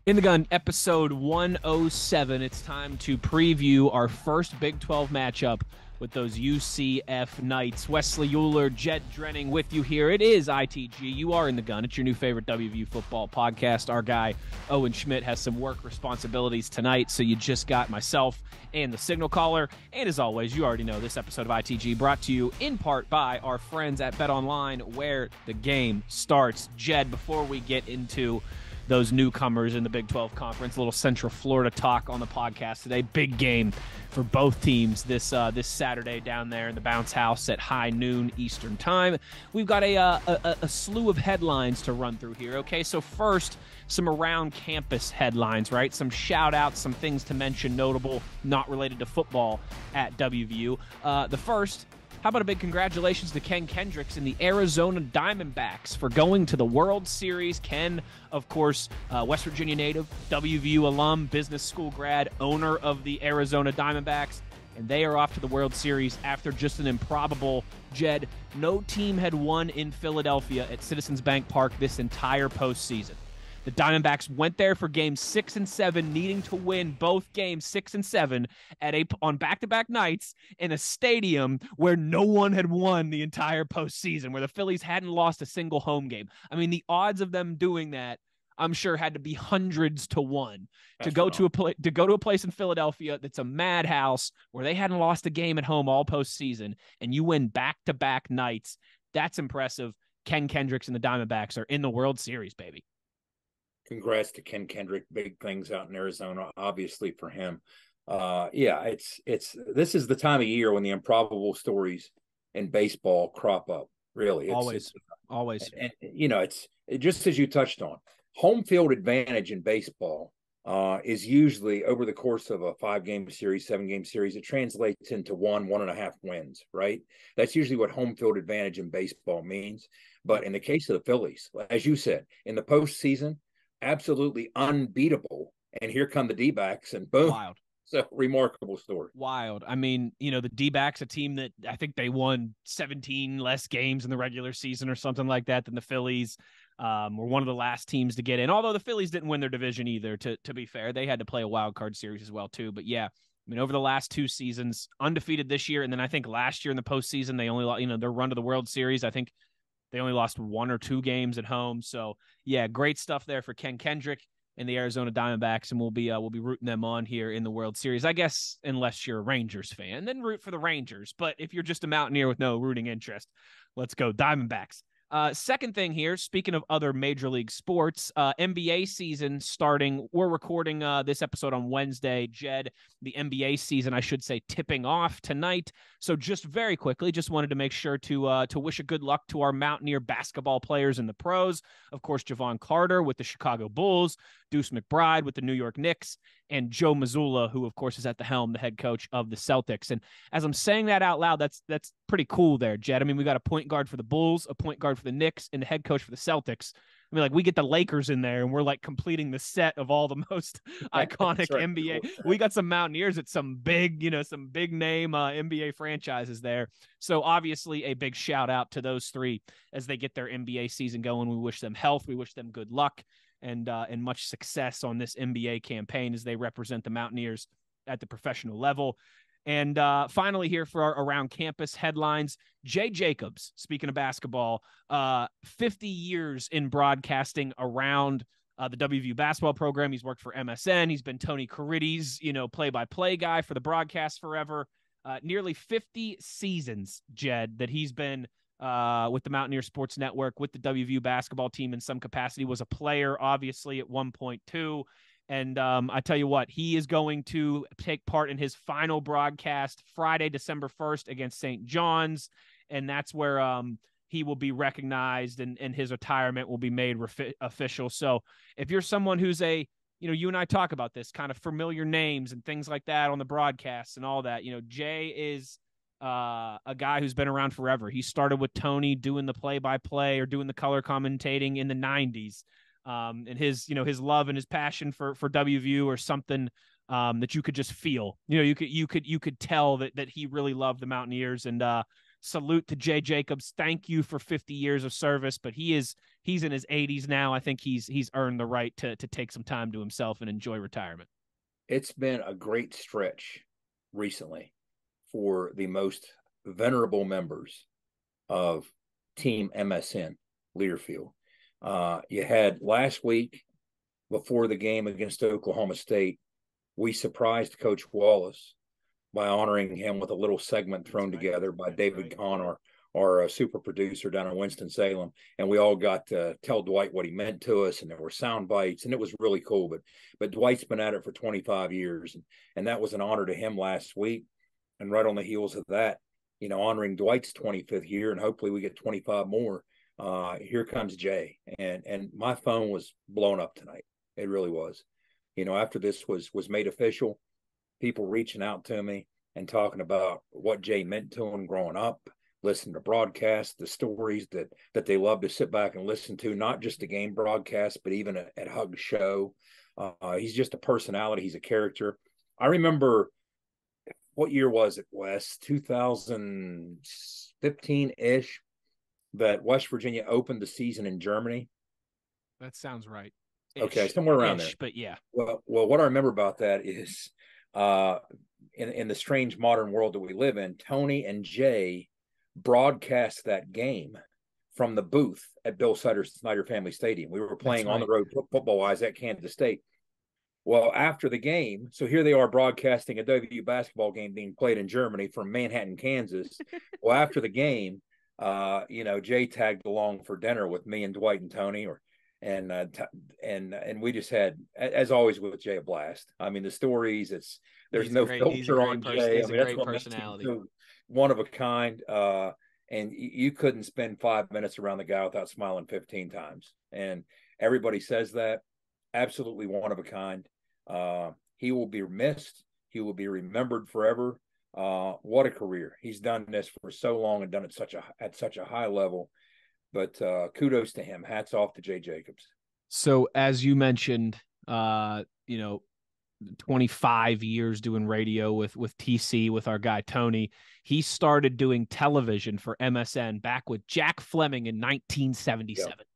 In the Gun, episode 107. It's time to preview our first Big 12 matchup with those UCF Knights. Wesley Euler, Jed Drenning with you here. It is ITG. You are In the Gun. It's your new favorite WVU football podcast. Our guy, Owen Schmidt, has some work responsibilities tonight, so you just got myself and the signal caller. And as always, you already know this episode of ITG brought to you in part by our friends at BetOnline, where the game starts. Jed, before we get into those newcomers in the Big 12 Conference, a little Central Florida talk on the podcast today. Big game for both teams this Saturday down there in the Bounce House at high noon Eastern time. We've got a slew of headlines to run through here. Okay, so first, some around campus headlines, right? Some shout outs, some things to mention notable, not related to football at WVU. The first, how about a big congratulations to Ken Kendricks and the Arizona Diamondbacks for going to the World Series. Ken, of course, West Virginia native, WVU alum, business school grad, owner of the Arizona Diamondbacks, and they are off to the World Series after just an improbable, Jed, no team had won in Philadelphia at Citizens Bank Park this entire postseason. The Diamondbacks went there for games 6 and 7, needing to win both games 6 and 7 on back-to-back nights in a stadium where no one had won the entire postseason, where the Phillies hadn't lost a single home game. I mean, the odds of them doing that, I'm sure, had to be hundreds to one. To go to a place in Philadelphia that's a madhouse where they hadn't lost a game at home all postseason, and you win back-to-back nights. That's impressive. Ken Kendricks and the Diamondbacks are in the World Series, baby. Congrats to Ken Kendrick. Big things out in Arizona, obviously, for him. This is the time of year when the improbable stories in baseball crop up. Really, always. And it's just as you touched on. Home field advantage in baseball is usually over the course of a 5-game series, 7-game series. It translates into 1.5 wins, right? That's usually what home field advantage in baseball means. But in the case of the Phillies, as you said, in the postseason, absolutely unbeatable, and here come the D-backs, and boom. Wild. So remarkable story. Wild. I mean, the D-backs, a team that I think they won 17 less games in the regular season or something like that than the Phillies. Were one of the last teams to get in, although the Phillies didn't win their division either, to be fair. They had to play a wild card series as well too. But yeah, I mean, over the last 2 seasons, undefeated this year, and then I think last year in the postseason, they only, their run to the World Series, I think they only lost 1 or 2 games at home. So yeah, great stuff there for Ken Kendrick and the Arizona Diamondbacks, and we'll be rooting them on here in the World Series. I guess unless you're a Rangers fan, then root for the Rangers. But if you're just a Mountaineer with no rooting interest, let's go Diamondbacks. Second thing here, speaking of other major league sports, NBA season starting. We're recording this episode on Wednesday. Jed, the NBA season, I should say, tipping off tonight. So just very quickly, just wanted to make sure to wish a good luck to our Mountaineer basketball players in the pros. Of course, Javon Carter with the Chicago Bulls, Deuce McBride with the New York Knicks, and Joe Mazzulla, who, of course, is at the helm, the head coach of the Celtics. And as I'm saying that out loud, that's pretty cool there, Jed. I mean, we got a point guard for the Bulls, a point guard for the Knicks, and the head coach for the Celtics. I mean, like, we get the Lakers in there, and we're, like, completing the set of all the most iconic right. NBA. We got some Mountaineers at some big, some big-name NBA franchises there. So, obviously, a big shout-out to those three as they get their NBA season going. We wish them health. We wish them good luck and much success on this NBA campaign as they represent the Mountaineers at the professional level. And finally here for our around campus headlines, Jay Jacobs, speaking of basketball, 50 years in broadcasting around the WVU basketball program. He's worked for MSN. He's been Tony Caritti's, play-by-play guy for the broadcast forever. Nearly 50 seasons, Jed, that he's been with the Mountaineer Sports Network, with the WVU basketball team in some capacity, was a player, obviously, at one point too. And I tell you what, he is going to take part in his final broadcast Friday, December 1st against St. John's. And that's where he will be recognized and his retirement will be made official. So if you're someone who's you and I talk about this, kind of familiar names and things like that on the broadcasts and all that, Jay is a guy who's been around forever. He started with Tony doing the play-by-play or doing the color commentating in the 90s. And his love and his passion for WVU or something that you could just feel. You could tell that he really loved the Mountaineers, and salute to Jay Jacobs. Thank you for 50 years of service, but he's in his 80s now. I think he's earned the right to take some time to himself and enjoy retirement. It's been a great stretch recently for the most venerable members of Team MSN Learfield. You had last week before the game against Oklahoma State, we surprised Coach Wallace by honoring him with a little segment thrown together by David Kahn, our super producer down in Winston-Salem. And we all got to tell Dwight what he meant to us, and there were sound bites, and it was really cool. But Dwight's been at it for 25 years, and that was an honor to him last week. And right on the heels of that, honoring Dwight's 25th year, and hopefully we get 25 more. Here comes Jay, and my phone was blown up tonight. It really was. After this was made official, people reaching out to me and talking about what Jay meant to him growing up, listening to broadcasts, the stories that they love to sit back and listen to, not just the game broadcast, but even at Hug's show. He's just a personality. He's a character. I remember, what year was it, Wes? 2015-ish, that West Virginia opened the season in Germany. That sounds right. Okay, somewhere around there. But yeah. Well, what I remember about that is in the strange modern world that we live in, Tony and Jay broadcast that game from the booth at Bill Snyder Family Stadium. We were playing on the road football-wise at Kansas State. Well, after the game, so here they are broadcasting a WVU basketball game being played in Germany from Manhattan, Kansas. Well, after the game, Jay tagged along for dinner with me and Dwight and Tony, and we just had, as always with Jay, a blast. I mean, the stories, there's no filter on Jay. I mean, that's what personality. Makes him so one of a kind. And you couldn't spend 5 minutes around the guy without smiling 15 times. And everybody says that. Absolutely one of a kind. He will be missed. He will be remembered forever. What a career. He's done this for so long and done it at such a high level. But kudos to him. Hats off to Jay Jacobs. So as you mentioned, 25 years doing radio with TC, with our guy Tony. He started doing television for MSN back with Jack Fleming in 1977. Yep.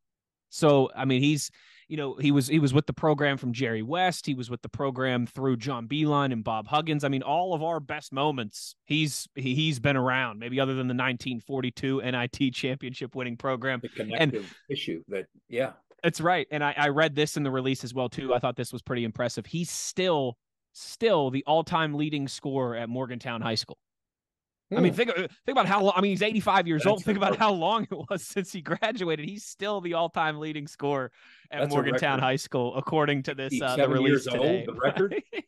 So, I mean, he was with the program from Jerry West. He was with the program through John Beeline and Bob Huggins. I mean, all of our best moments, he's been around, maybe other than the 1942 NIT championship winning program. The connective issue that, yeah. That's right. And I read this in the release as well, too. I thought this was pretty impressive. He's still the all-time leading scorer at Morgantown High School. I mean, think about how long. I mean, he's 85 years old. Think about how long it was since he graduated. He's still the all-time leading scorer at Morgantown High School, according to this the release today. Old, the record. Yeah.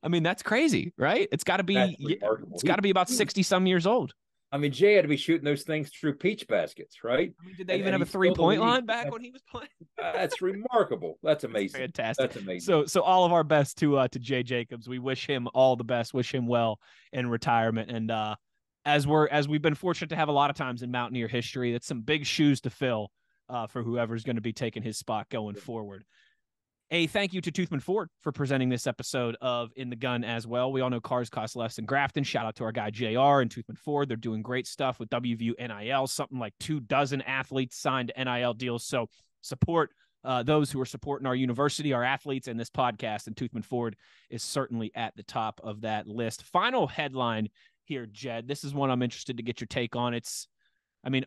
I mean, that's crazy, right? It's got to be. It's got to be about 60-some years old. I mean, Jay had to be shooting those things through peach baskets, right? I mean, did they even have a 3-point line back when he was playing? That's remarkable. That's amazing. That's fantastic. That's amazing. So all of our best to Jay Jacobs. We wish him all the best. Wish him well in retirement. And as we've been fortunate to have a lot of times in Mountaineer history, that's some big shoes to fill for whoever's going to be taking his spot going forward. A thank you to Toothman Ford for presenting this episode of In the Gun as well. We all know cars cost less than Grafton. Shout out to our guy JR and Toothman Ford. They're doing great stuff with WVU NIL, something like 24 athletes signed NIL deals. So support those who are supporting our university, our athletes, and this podcast. And Toothman Ford is certainly at the top of that list. Final headline here, Jed. This is one I'm interested to get your take on.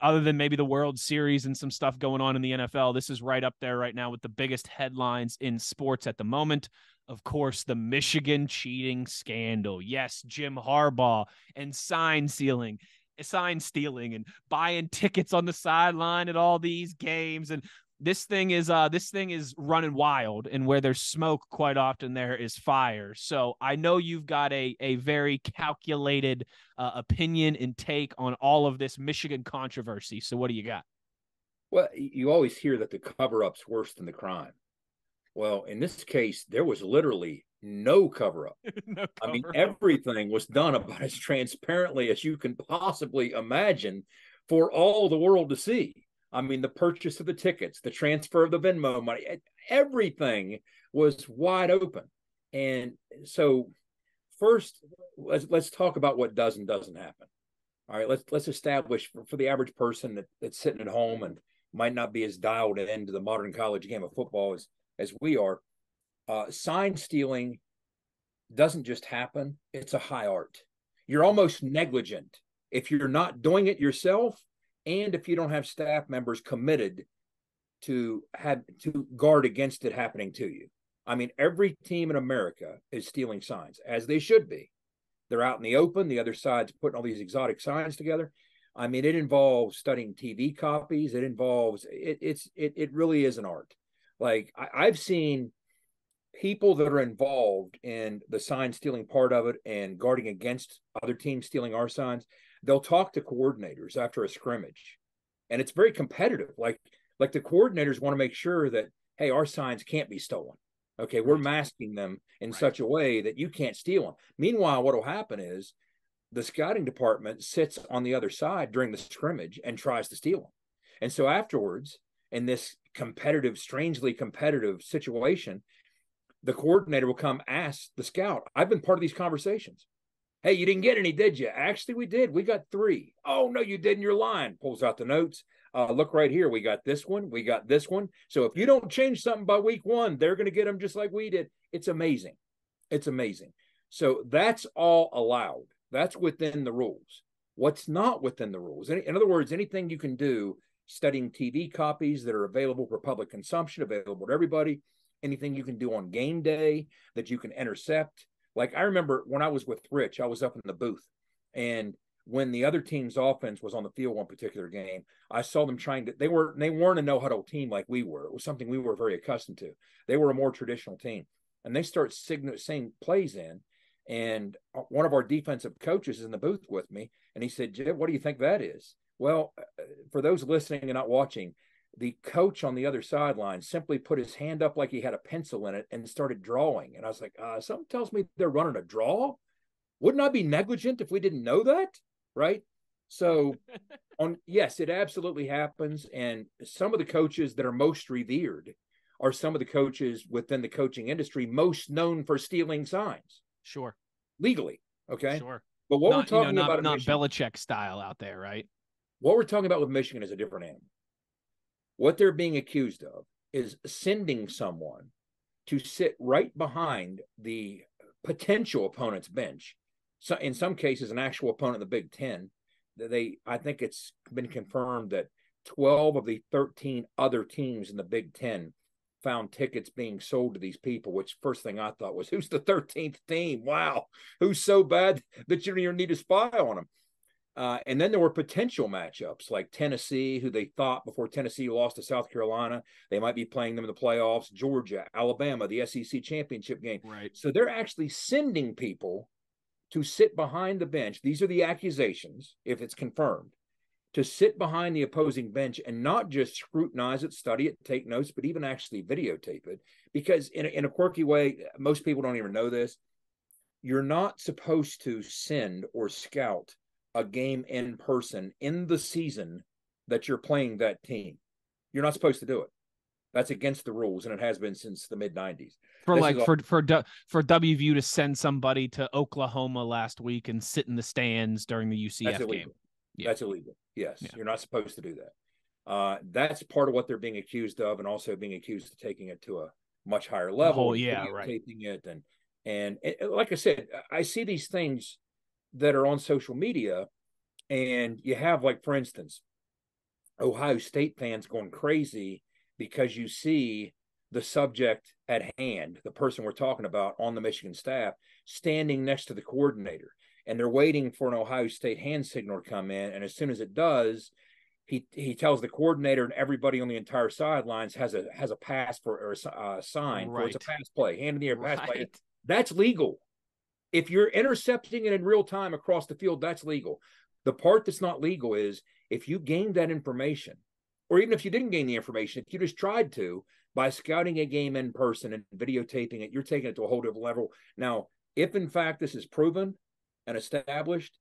Other than maybe the World Series and some stuff going on in the NFL, this is right up there right now with the biggest headlines in sports at the moment. Of course, the Michigan cheating scandal. Yes, Jim Harbaugh and sign stealing and buying tickets on the sideline at all these games. And this thing is running wild, and where there's smoke, quite often there is fire. So I know you've got a very calculated opinion and take on all of this Michigan controversy. So what do you got? Well, you always hear that the cover-up's worse than the crime. Well, in this case, there was literally no cover-up. I mean, everything was done about as transparently as you can possibly imagine for all the world to see. I mean, the purchase of the tickets, the transfer of the Venmo money, everything was wide open. And so first, let's talk about what does and doesn't happen. All right, let's establish for the average person that's sitting at home and might not be as dialed into the modern college game of football as we are. Sign stealing doesn't just happen; it's a high art. You're almost negligent if you're not doing it yourself, and if you don't have staff members committed to guard against it happening to you. I mean, every team in America is stealing signs, as they should be. They're out in the open. The other side's putting all these exotic signs together. I mean, it involves studying TV copies. It involves it really is an art. Like I've seen people that are involved in the sign stealing part of it and guarding against other teams stealing our signs. They'll talk to coordinators after a scrimmage, and it's very competitive. Like the coordinators want to make sure that, hey, our signs can't be stolen. Okay, we're masking them in such a way that you can't steal them. Meanwhile, what will happen is the scouting department sits on the other side during the scrimmage and tries to steal them. And so afterwards, in this competitive, strangely competitive situation, the coordinator will come ask the scout. I've been part of these conversations. Hey, you didn't get any, did you? Actually, we did. We got 3. Oh, no, you didn't. You're lying. Pulls out the notes. Look right here. We got this one. We got this one. So if you don't change something by week 1, they're going to get them just like we did. It's amazing. It's amazing. So that's all allowed. That's within the rules. What's not within the rules? In other words, anything you can do, studying TV copies that are available for public consumption, available to everybody, anything you can do on game day that you can intercept. Like I remember when I was with Rich, I was up in the booth, and when the other team's offense was on the field one particular game, I saw them trying to, they weren't a no-huddle team like we were. It was something we were very accustomed to. They were a more traditional team. And they start saying plays in, and one of our defensive coaches is in the booth with me, and he said, Jed, what do you think that is? Well, for those listening and not watching, the coach on the other sideline simply put his hand up like he had a pencil in it and started drawing. And I was like, something tells me they're running a draw. Wouldn't I be negligent if we didn't know that? Right. So yes, it absolutely happens. And some of the coaches that are most revered are some of the coaches within the coaching industry most known for stealing signs. Sure. Legally. Okay. Sure. But what we're talking about, not Belichick style out there, right? What we're talking about with Michigan is a different animal. What they're being accused of is sending someone to sit right behind the potential opponent's bench. So in some cases, an actual opponent in the Big Ten. I think it's been confirmed that 12 of the 13 other teams in the Big Ten found tickets being sold to these people, which first thing I thought was, who's the 13th team? Wow. Who's so bad that you don't even need to spy on them? And then there were potential matchups like Tennessee, who they thought before Tennessee lost to South Carolina, they might be playing them in the playoffs, Georgia, Alabama, the SEC championship game. Right. So they're actually sending people to sit behind the bench. These are the accusations, if it's confirmed, to sit behind the opposing bench and not just scrutinize it, study it, take notes, but even actually videotape it. Because in a quirky way, most people don't even know this. You're not supposed to send or scout a game in person in the season that you're playing that team. You're not supposed to do it. That's against the rules, and it has been since the mid-90s. For WVU to send somebody to Oklahoma last week and sit in the stands during the UCF game. Yeah. That's illegal. Yes, You're not supposed to do that. That's part of what they're being accused of, and also being accused of taking it to a much higher level. Taping it, and like I said, I see these things that are on social media, and you have, like, for instance, Ohio State fans going crazy because you see the subject at hand, the person we're talking about on the Michigan staff, standing next to the coordinator, and they're waiting for an Ohio State hand signal to come in. And as soon as it does, he tells the coordinator and everybody on the entire sidelines has a pass or a sign for it's a pass play, hand in the air pass play. That's legal. If you're intercepting it in real time across the field, that's legal. The part that's not legal is if you gained that information, or even if you didn't gain the information, if you just tried to, by scouting a game in person and videotaping it, you're taking it to a whole different level. Now, if in fact this is proven and established,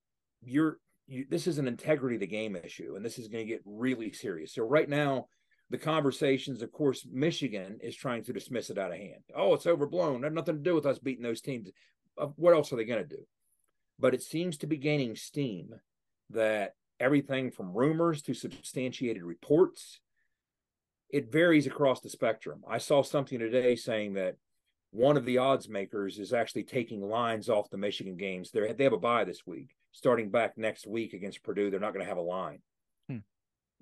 this is an integrity of the game issue, and this is going to get really serious. So right now, the conversations, of course, Michigan is trying to dismiss it out of hand. Oh, it's overblown. That had nothing to do with us beating those teams. What else are they going to do? But it seems to be gaining steam that everything from rumors to substantiated reports, it varies across the spectrum. I saw something today saying that one of the odds makers is actually taking lines off the Michigan games. They have a bye this week. Starting back next week against Purdue, they're not going to have a line.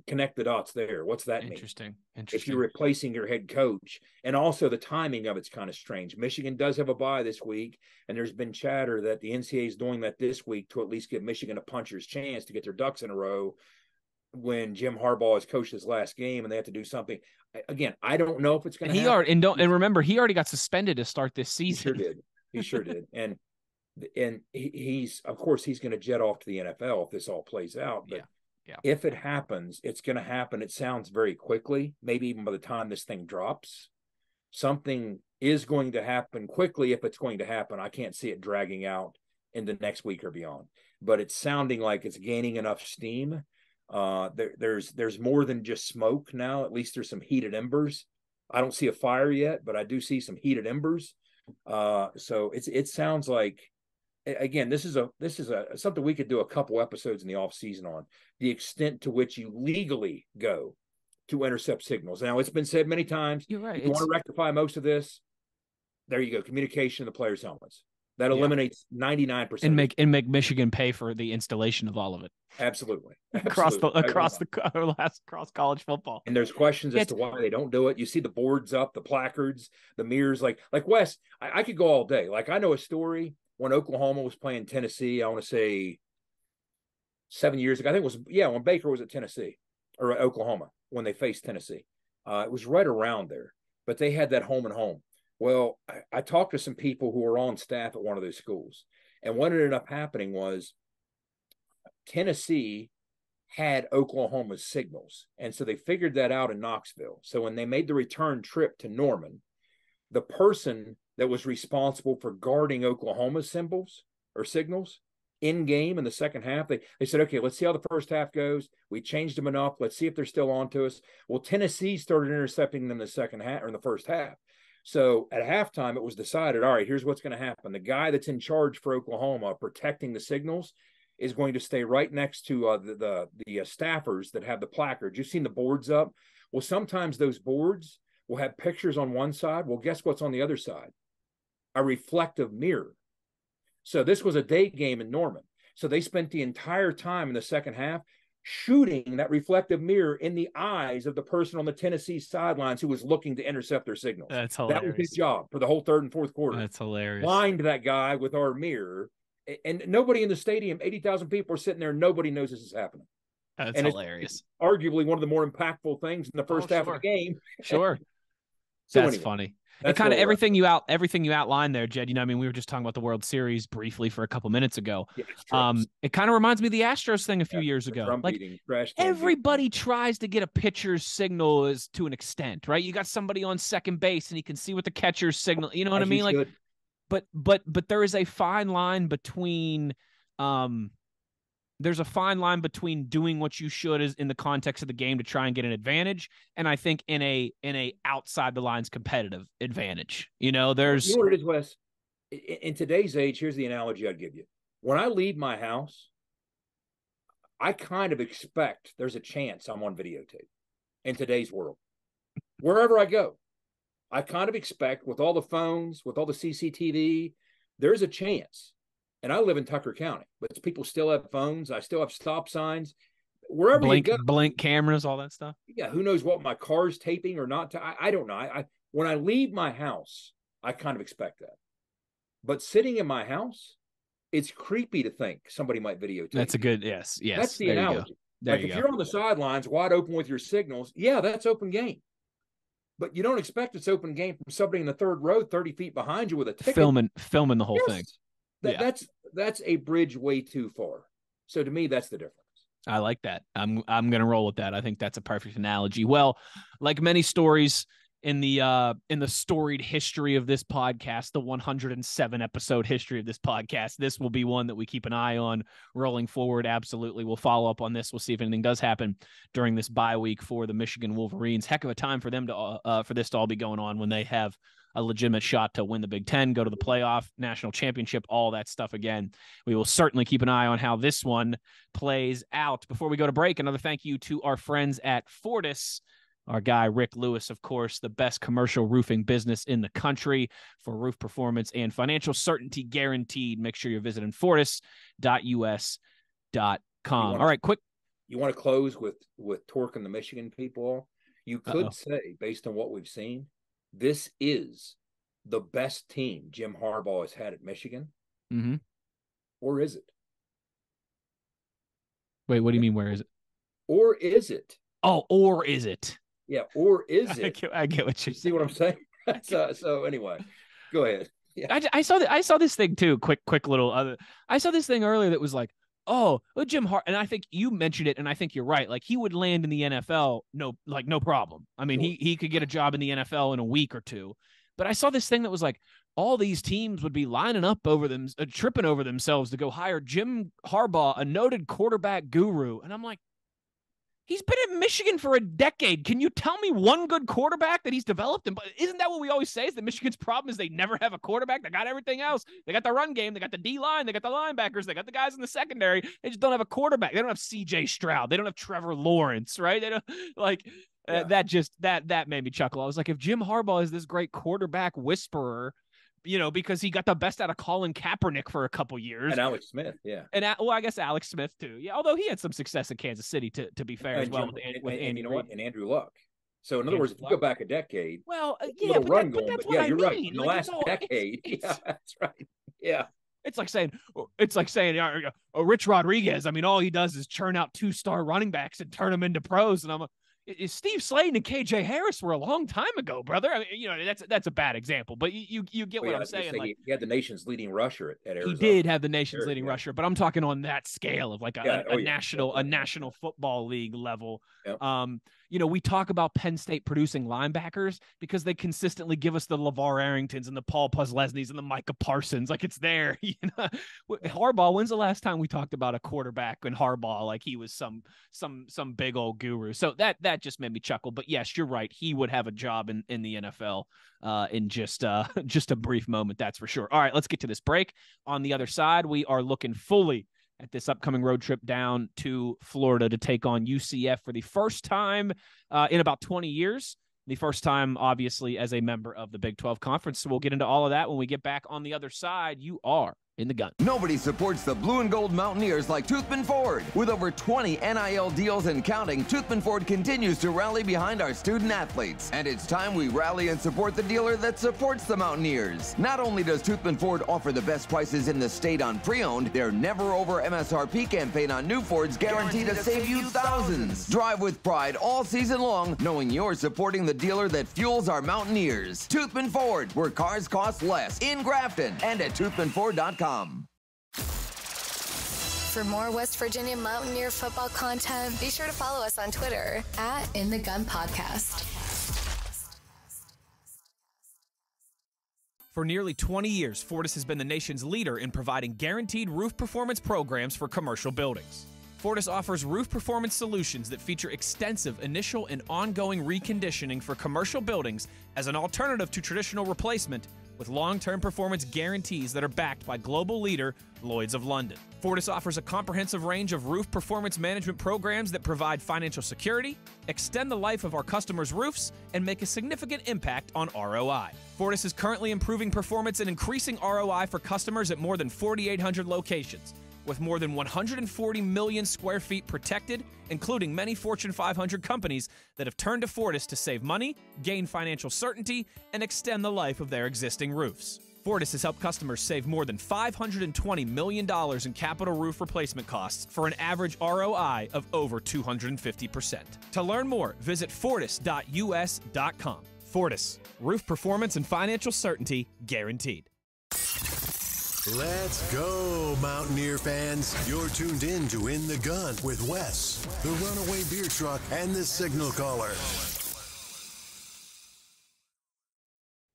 Connect the dots there. What's that mean? Interesting. If you're replacing your head coach, and also the timing of it's kind of strange. Michigan does have a bye this week, and there's been chatter that the NCAA is doing that this week to at least give Michigan a puncher's chance to get their ducks in a row when Jim Harbaugh has coached his last game and they have to do something. Again, I don't know if it's going to happen. And remember, he already got suspended to start this season. He sure did. And he's, of course, he's going to jet off to the NFL if this all plays out. But yeah. If it happens, it's going to happen. It sounds very quickly. Maybe even by the time this thing drops, something is going to happen quickly. If it's going to happen, I can't see it dragging out in the next week or beyond. But it's sounding like it's gaining enough steam. There's more than just smoke now. At least there's some heated embers. I don't see a fire yet, but I do see some heated embers. So it sounds like, again, this is something we could do a couple episodes in the off season on the extent to which you legally go to intercept signals. Now, it's been said many times. You're right. If you want to rectify most of this, there you go. Communication in the players' helmets. That eliminates 99%. And make Michigan pay for the installation of all of it. Absolutely. Across college football. And there's questions as to why they don't do it. You see the boards up, the placards, the mirrors. Like Wes, I could go all day. Like, I know a story when Oklahoma was playing Tennessee. I want to say 7 years ago. I think it was when Baker was at Tennessee or at Oklahoma when they faced Tennessee. It was right around there, but they had that home and home. Well, I talked to some people who were on staff at one of those schools, and what ended up happening was Tennessee had Oklahoma's signals, and so they figured that out in Knoxville. So when they made the return trip to Norman, the person that was responsible for guarding Oklahoma's symbols or signals in game in the second half, they said, okay, let's see how the first half goes. We changed them enough. Let's see if they're still on to us. Well, Tennessee started intercepting them in the second half or in the first half. So at halftime, it was decided, all right, here's what's going to happen. The guy that's in charge for Oklahoma protecting the signals is going to stay right next to the staffers that have the placards. You've seen the boards up. Well, sometimes those boards will have pictures on one side. Well, guess what's on the other side? A reflective mirror. So this was a day game in Norman. So they spent the entire time in the second half shooting that reflective mirror in the eyes of the person on the Tennessee sidelines who was looking to intercept their signals. That's hilarious. That was his job for the whole third and fourth quarter. That's hilarious. Blind that guy with our mirror. And nobody in the stadium, 80,000 people are sitting there. Nobody knows this is happening. That's hilarious. It's arguably one of the more impactful things in the first half of the game. Sure. So That's anyway, funny. That's kind of everything you outlined there, Jed. We were just talking about the World Series briefly for a couple minutes ago. It kind of reminds me of the Astros thing a few years ago. Like everybody tries to get a pitcher's signal as to an extent, right? You got somebody on second base and he can see what the catcher's signal. You know what I mean? Like, but there is a fine line between there's a fine line between doing what you should is in the context of the game to try and get an advantage, and I think in a outside the lines competitive advantage. There's what it is, Wes. In today's age, here's the analogy I'd give you. When I leave my house, I kind of expect there's a chance I'm on videotape in today's world. Wherever I go, I kind of expect with all the phones, with all the CCTV, there's a chance. And I live in Tucker County, but people still have phones. I still have stop signs. Wherever you go, blink cameras, all that stuff. Yeah, who knows what my car's taping or not? I don't know. When I leave my house, I kind of expect that. But sitting in my house, it's creepy to think somebody might videotape. That's a good yes. That's the analogy. If you're on the sidelines, wide open with your signals, that's open game. But you don't expect it's open game from somebody in the third row, 30 feet behind you with a ticket. Filming the whole thing. That's a bridge way too far. So to me, that's the difference. I like that. I'm going to roll with that. I think that's a perfect analogy. Well, like many stories in the storied history of this podcast, the 107 episode history of this podcast, this will be one that we keep an eye on rolling forward. Absolutely. We'll follow up on this. We'll see if anything does happen during this bye week for the Michigan Wolverines. Heck of a time for them to for this to all be going on when they have a legitimate shot to win the Big Ten, go to the playoff, national championship, all that stuff again. We will certainly keep an eye on how this one plays out. Before we go to break, another thank you to our friends at Fortis. Our guy, Rick Lewis, of course, the best commercial roofing business in the country for roof performance and financial certainty guaranteed. Make sure you're visiting fortis.us.com. All right, quick. You want to close with Torque and the Michigan people? You could say, based on what we've seen, this is the best team Jim Harbaugh has had at Michigan. Mm-hmm. Or is it? Wait, what do you mean, where is it? Or is it? Oh, or is it? Yeah, or is it? I get what you see what I'm saying? So anyway, go ahead. Yeah. I saw this thing too. Quick little other. I saw this thing earlier that was like, oh, Jim Hart, and I think you mentioned it, and I think you're right. Like, he would land in the NFL, no problem. I mean, sure. he could get a job in the NFL in a week or two. But I saw this thing that was like, all these teams would be lining up over them, tripping over themselves to go hire Jim Harbaugh, a noted quarterback guru. And I'm like, he's been at Michigan for a decade. Can you tell me one good quarterback that he's developed? And isn't that what we always say is that Michigan's problem is they never have a quarterback? They got everything else. They got the run game. They got the D-line. They got the linebackers. They got the guys in the secondary. They just don't have a quarterback. They don't have C.J. Stroud. They don't have Trevor Lawrence, right? They don't like that made me chuckle. I was like, if Jim Harbaugh is this great quarterback whisperer, because he got the best out of Colin Kaepernick for a couple years. And Alex Smith, yeah. And, I guess Alex Smith, too. Yeah, although he had some success in Kansas City, to be fair, as well. And you know what? And Andrew Luck. So, in other words, if you go back a decade, well, yeah, but that's what I mean. You're right. In the last decade, yeah, that's right. Yeah. It's like saying, Rich Rodriguez. I mean, all he does is churn out 2-star running backs and turn them into pros. And I'm like, Steve Slayton and KJ Harris were a long time ago, brother. I mean, that's a bad example, but you get what I'm saying. Like, he had the nation's leading rusher at Arizona. He did have the nation's leading rusher, but I'm talking on that scale of like a national football league level. Yep. We talk about Penn State producing linebackers because they consistently give us the LeVar Arringtons and the Paul Posleznys and the Micah Parsons. Like, it's there. Harbaugh, when's the last time we talked about a quarterback in Harbaugh like he was some big old guru? So that just made me chuckle. But yes, you're right. He would have a job in the NFL in just a brief moment. That's for sure. All right, let's get to this break. On the other side, we are looking fully at this upcoming road trip down to Florida to take on UCF for the first time in about 20 years. The first time, obviously, as a member of the Big 12 Conference. So we'll get into all of that when we get back on the other side. You are in the gun. Nobody supports the blue and gold Mountaineers like Toothman Ford. With over 20 NIL deals and counting, Toothman Ford continues to rally behind our student athletes. And it's time we rally and support the dealer that supports the Mountaineers. Not only does Toothman Ford offer the best prices in the state on pre-owned, their never over MSRP campaign on new Fords guaranteed to save you thousands. Drive with pride all season long, knowing you're supporting the dealer that fuels our Mountaineers. Toothman Ford, where cars cost less, in Grafton and at toothmanford.com. For more West Virginia Mountaineer football content, be sure to follow us on Twitter @InTheGunPodcast. For nearly 20 years, Fortis has been the nation's leader in providing guaranteed roof performance programs for commercial buildings. Fortis offers roof performance solutions that feature extensive initial and ongoing reconditioning for commercial buildings as an alternative to traditional replacement, with long-term performance guarantees that are backed by global leader Lloyd's of London. Fortis offers a comprehensive range of roof performance management programs that provide financial security, extend the life of our customers' roofs, and make a significant impact on ROI. Fortis is currently improving performance and increasing ROI for customers at more than 4,800 locations, with more than 140 million square feet protected, including many Fortune 500 companies that have turned to Fortis to save money, gain financial certainty, and extend the life of their existing roofs. Fortis has helped customers save more than $520 million in capital roof replacement costs for an average ROI of over 250%. To learn more, visit fortis.us.com. Fortis, roof performance and financial certainty guaranteed. Let's go, Mountaineer fans. You're tuned in to In the Gun with Wes, the runaway beer truck, and the signal caller.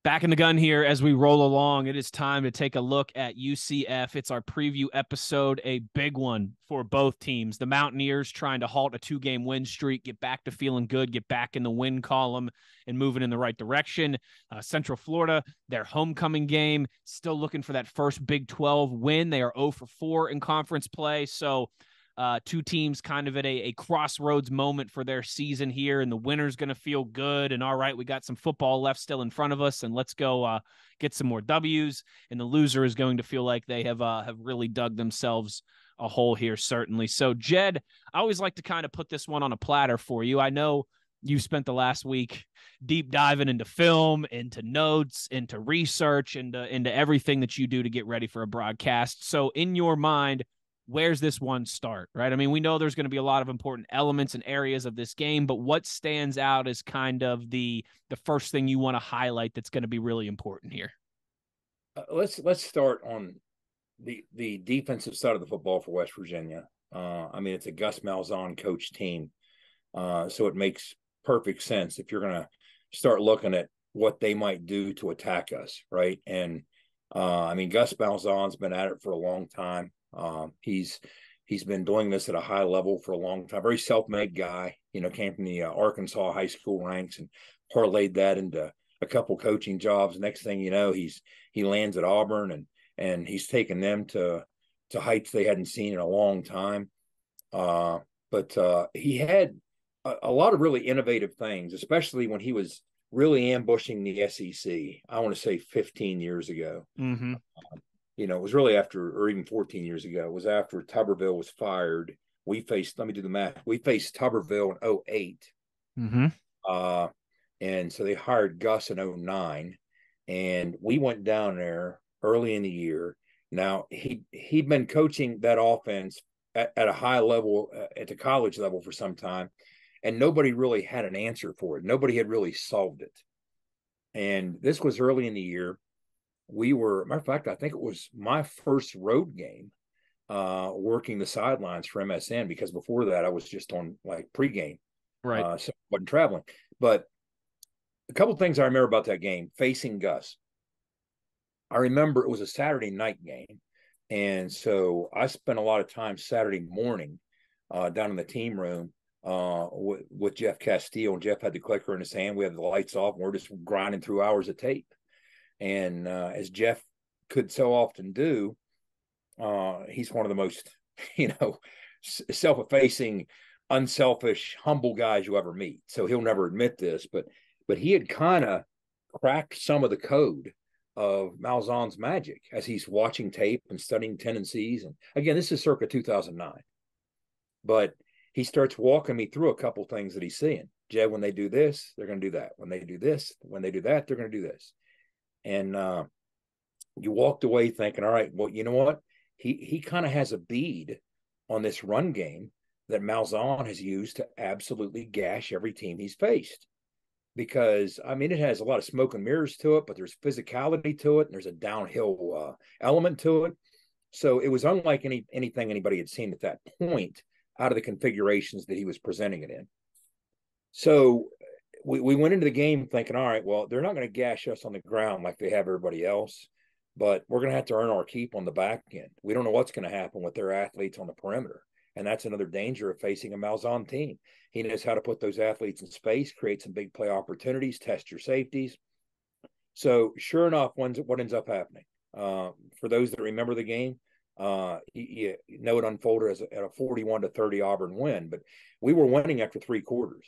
Back in the gun here as we roll along. It is time to take a look at UCF. It's our preview episode, a big one for both teams. The Mountaineers trying to halt a 2-game win streak, get back to feeling good, get back in the win column and moving in the right direction. Central Florida, their homecoming game, still looking for that first Big 12 win. They are 0 for 4 in conference play. So two teams kind of at a crossroads moment for their season here, and the winner's going to feel good. And all right, we got some football left still in front of us, and let's go get some more W's. And the loser is going to feel like they have really dug themselves a hole here, certainly. So, Jed, I always like to kind of put this one on a platter for you. I know you spent the last week deep diving into film, into notes, into research, into everything that you do to get ready for a broadcast. So, in your mind, where's this one start, right? I mean, we know there's going to be a lot of important elements and areas of this game, but what stands out as kind of the first thing you want to highlight that's going to be really important here? Let's start on the defensive side of the football for West Virginia. I mean, it's a Gus Malzahn coach team, so it makes perfect sense if you're going to start looking at what they might do to attack us, right? And I mean, Gus Malzahn's been at it for a long time. He's been doing this at a high level for a long time. Very self-made guy, came from the Arkansas high school ranks and parlayed that into a couple coaching jobs. Next thing you know, he lands at Auburn and he's taken them to heights they hadn't seen in a long time. But he had a lot of really innovative things, especially when he was really ambushing the SEC. I want to say 15 years ago. Mm-hmm. It was really after, or even 14 years ago, it was after Tuberville was fired. Let me do the math. We faced Tuberville in 2008. Mm-hmm. And so they hired Gus in 2009. And we went down there early in the year. Now, he'd been coaching that offense at a high level, at the college level for some time. And nobody really had an answer for it. Nobody had really solved it. And this was early in the year. Matter of fact, I think it was my first road game working the sidelines for MSN, because before that I was just on like pregame. Right. So I wasn't traveling. But a couple of things I remember about that game facing Gus. I remember it was a Saturday night game. And so I spent a lot of time Saturday morning down in the team room with Jeff Castile. And Jeff had the clicker in his hand. We had the lights off, and we're just grinding through hours of tape. And as Jeff could so often do, he's one of the most, self-effacing, unselfish, humble guys you ever meet. So he'll never admit this, but he had kind of cracked some of the code of Malzahn's magic as he's watching tape and studying tendencies. And again, this is circa 2009. But he starts walking me through a couple things that he's seeing. Jed, when they do this, they're going to do that. When they do this, when they do that, they're going to do this. And you walked away thinking, all right, well, you know what? He kind of has a bead on this run game that Malzahn has used to absolutely gash every team he's faced. Because, I mean, it has a lot of smoke and mirrors to it, but there's physicality to it, and there's a downhill element to it. So it was unlike anything anybody had seen at that point out of the configurations that he was presenting it in. So we went into the game thinking, all right, well, they're not going to gash us on the ground like they have everybody else, but we're going to have to earn our keep on the back end. We don't know what's going to happen with their athletes on the perimeter. And that's another danger of facing a Malzahn team. He knows how to put those athletes in space, create some big play opportunities, test your safeties. So sure enough, what ends up happening? For those that remember the game, you know it unfolded as a 41-30 Auburn win, but we were winning after 3 quarters.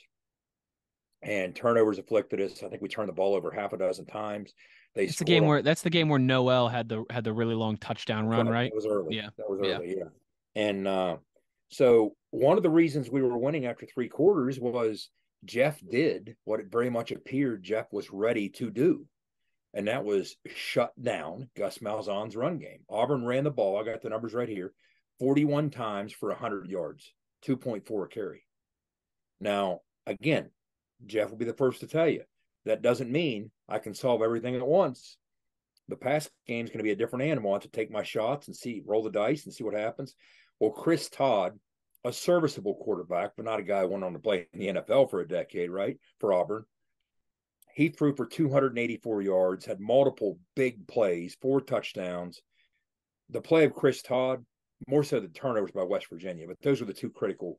And turnovers afflicted us. I think we turned the ball over half a dozen times. That's the game where Noel had the really long touchdown run, right? That was early. Yeah. That was early, yeah. And so one of the reasons we were winning after 3 quarters was Jeff did what it very much appeared Jeff was ready to do. And that was shut down Gus Malzahn's run game. Auburn ran the ball. I got the numbers right here. 41 times for 100 yards, 2.4 a carry. Now, again, Jeff will be the first to tell you that doesn't mean I can solve everything at once. The pass game is going to be a different animal. I have to take my shots and roll the dice and see what happens. Well, Chris Todd, a serviceable quarterback, but not a guy who went on to play in the NFL for a decade, right? For Auburn. He threw for 284 yards, had multiple big plays, 4 touchdowns. The play of Chris Todd, more so the turnovers by West Virginia, but those were the 2 critical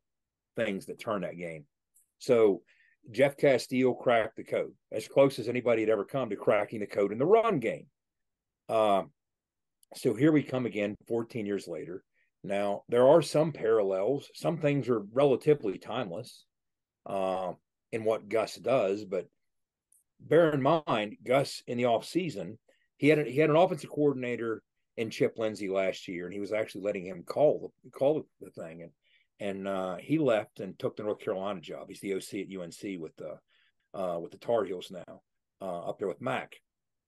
things that turned that game. So Jeff Castile cracked the code, as close as anybody had ever come to cracking the code in the run game. So here we come again 14 years later. Now, there are some parallels. Some things are relatively timeless in what Gus does, but bear in mind, Gus in the offseason, he had an offensive coordinator in Chip Lindsey last year, and he was actually letting him call the thing. And he left and took the North Carolina job. He's the OC at UNC with the Tar Heels now, up there with Mac.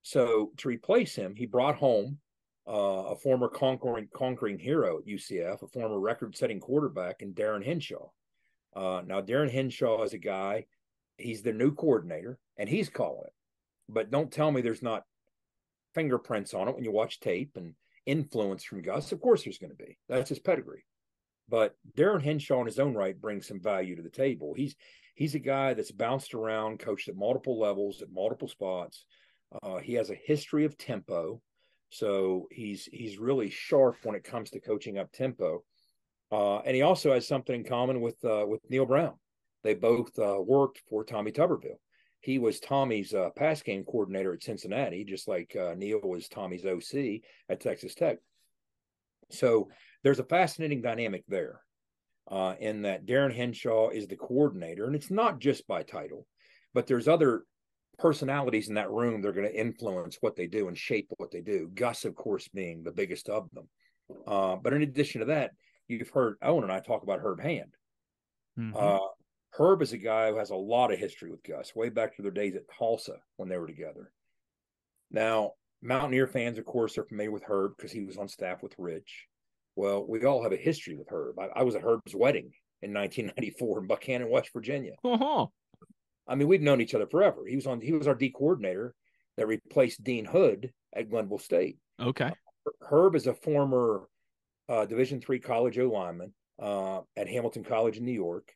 So to replace him, he brought home a former conquering hero at UCF, a former record-setting quarterback in Darren Henshaw. Now, Darren Henshaw is a guy, he's the new coordinator, and he's calling it. But don't tell me there's not fingerprints on it when you watch tape and influence from Gus. Of course there's going to be. That's his pedigree. But Darren Henshaw in his own right brings some value to the table. He's a guy that's bounced around, coached at multiple levels, at multiple spots. He has a history of tempo. So he's really sharp when it comes to coaching up tempo. And he also has something in common with Neil Brown. They both worked for Tommy Tuberville. He was Tommy's pass game coordinator at Cincinnati, just like Neil was Tommy's OC at Texas Tech. So there's a fascinating dynamic there in that Darren Henshaw is the coordinator, and it's not just by title, but there's other personalities in that room that are going to influence what they do and shape what they do. Gus, of course, being the biggest of them. But in addition to that, you've heard Owen and I talk about Herb Hand. Mm-hmm. Herb is a guy who has a lot of history with Gus, way back to their days at Tulsa when they were together. Now, Mountaineer fans, of course, are familiar with Herb because he was on staff with Rich. Well, we all have a history with Herb. I was at Herb's wedding in 1994 in Buchanan, West Virginia. Uh-huh. I mean, we'd known each other forever. He was our D coordinator that replaced Dean Hood at Glenville State. Okay. Herb is a former Division III college O-lineman at Hamilton College in New York.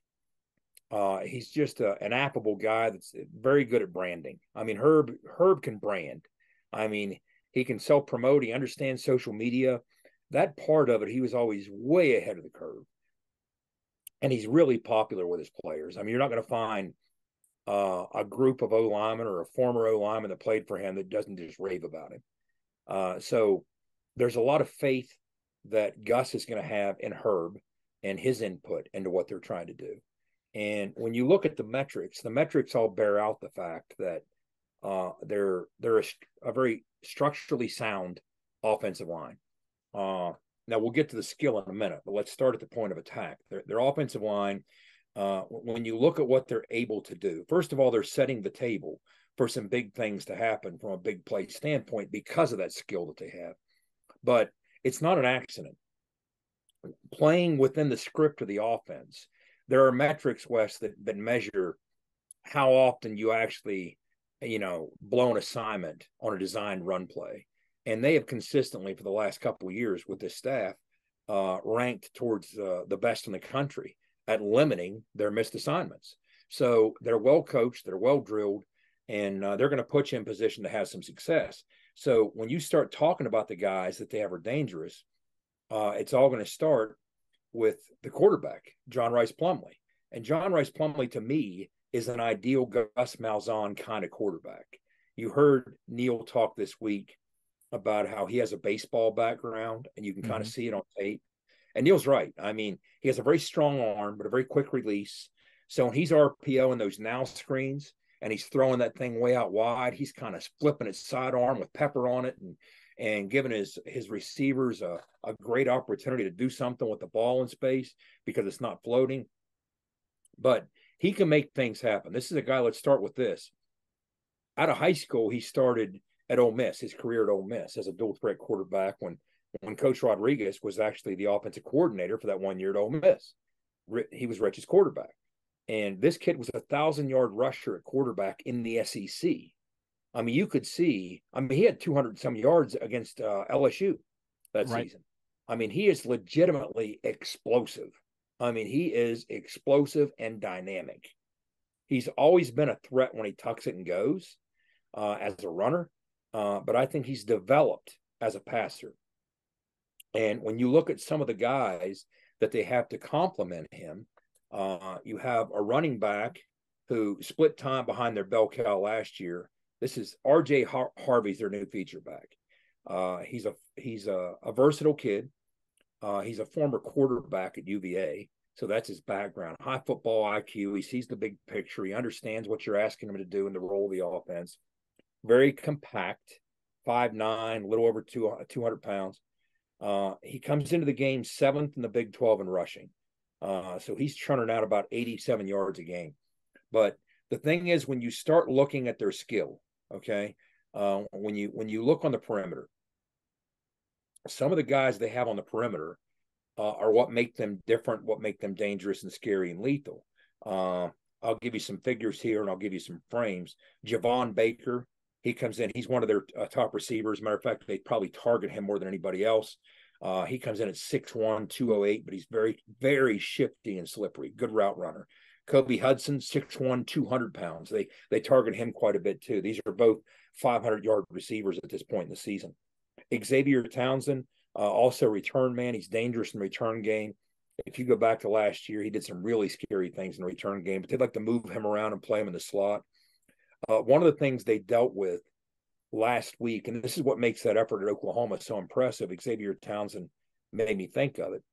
He's just an affable guy that's very good at branding. I mean, Herb can brand. I mean, he can self-promote. He understands social media. That part of it, he was always way ahead of the curve. And he's really popular with his players. I mean, you're not going to find a group of O-linemen or a former O-lineman that played for him that doesn't just rave about him. So there's a lot of faith that Gus is going to have in Herb and his input into what they're trying to do. And when you look at the metrics all bear out the fact that they're a very structurally sound offensive line. Now we'll get to the skill in a minute, but let's start at the point of attack. Their offensive line, when you look at what they're able to do, first of all, they're setting the table for some big things to happen from a big play standpoint because of that skill that they have. But it's not an accident. Playing within the script of the offense, there are metrics, Wes, that measure how often you actually, blow an assignment on a designed run play. And they have consistently, for the last couple of years with this staff, ranked towards the best in the country at limiting their missed assignments. So they're well coached, they're well drilled, and they're going to put you in position to have some success. So when you start talking about the guys that they have are dangerous, it's all going to start with the quarterback, John Rice Plumlee. And John Rice Plumlee, to me, is an ideal Gus Malzahn kind of quarterback. You heard Neil talk this week about how he has a baseball background, and you can kind of see it on tape. And Neil's right. I mean, he has a very strong arm, but a very quick release. So when he's RPO in those now screens and he's throwing that thing way out wide, he's kind of flipping his sidearm with pepper on it and giving his receivers a great opportunity to do something with the ball in space because it's not floating. But he can make things happen. This is a guy, let's start with this. Out of high school, he started at Ole Miss, his career at Ole Miss as a dual threat quarterback when Coach Rodriguez was actually the offensive coordinator for that 1 year at Ole Miss. He was Rich's quarterback. And this kid was a 1,000-yard rusher at quarterback in the SEC. I mean, you could see, he had 200-some yards against LSU that season. I mean, he is legitimately explosive. I mean, he is explosive and dynamic. He's always been a threat when he tucks it and goes as a runner, but I think he's developed as a passer. And when you look at some of the guys that they have to complement him, you have a running back who split time behind their bell cow last year. This is R.J. Harvey's their new feature back. He's a versatile kid. He's a former quarterback at UVA, so that's his background. High football IQ. He sees the big picture. He understands what you're asking him to do in the role of the offense. Very compact, 5'9", a little over 200 pounds. He comes into the game 7th in the Big 12 in rushing. So he's churning out about 87 yards a game. But the thing is, when you start looking at their skill, okay, when you look on the perimeter, some of the guys they have on the perimeter are what make them different, what make them dangerous and scary and lethal. I'll give you some figures here, and I'll give you some frames. Javon Baker, he comes in. He's one of their top receivers. Matter of fact, they probably target him more than anybody else. He comes in at 6'1", 208, but he's very, very shifty and slippery. Good route runner. Kobe Hudson, 6'1", 200 pounds. They target him quite a bit too. These are both 500-yard receivers at this point in the season. Xavier Townsend, also return man. He's dangerous in the return game. If you go back to last year, he did some really scary things in the return game, but they'd like to move him around and play him in the slot. One of the things they dealt with last week, and this is what makes that effort at Oklahoma so impressive, Xavier Townsend made me think of it.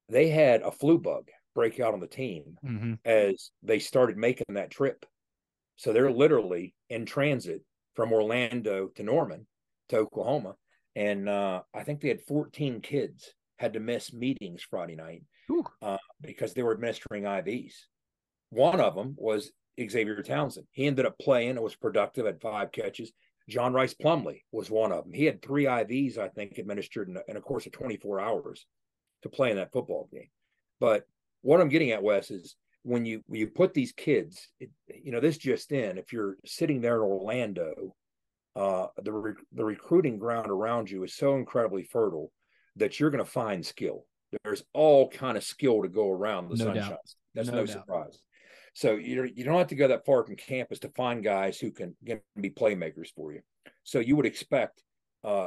They had a flu bug break out on the team as they started making that trip. So they're literally in transit from Orlando to Norman to Oklahoma. And I think they had 14 kids had to miss meetings Friday night because they were administering IVs. One of them was Xavier Townsend. He ended up playing and was productive at 5 catches. John Rice Plumlee was one of them. He had 3 IVs, I think, administered in a course of 24 hours to play in that football game. But what I'm getting at, Wes, is when you put these kids, this just in, if you're sitting there in Orlando, the recruiting ground around you is so incredibly fertile that you're going to find skill. There's all kind of skill to go around the sunshine. That's no surprise. So you don't have to go that far from campus to find guys who can be playmakers for you. So you would expect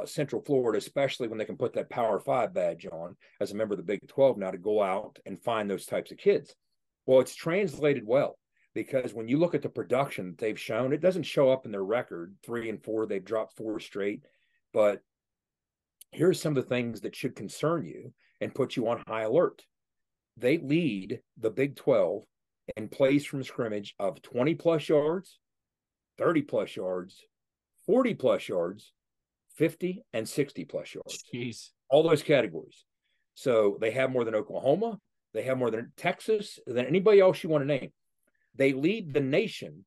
Central Florida, especially when they can put that Power 5 badge on as a member of the Big 12 now, to go out and find those types of kids. Well, it's translated well, because when you look at the production that they've shown, it doesn't show up in their record. 3-4, they've dropped 4 straight. But here's some of the things that should concern you and put you on high alert. They lead the Big 12 in plays from scrimmage of 20-plus yards, 30-plus yards, 40-plus yards, 50 and 60-plus yards. Jeez. All those categories. So they have more than Oklahoma. They have more than Texas, than anybody else you want to name. They lead the nation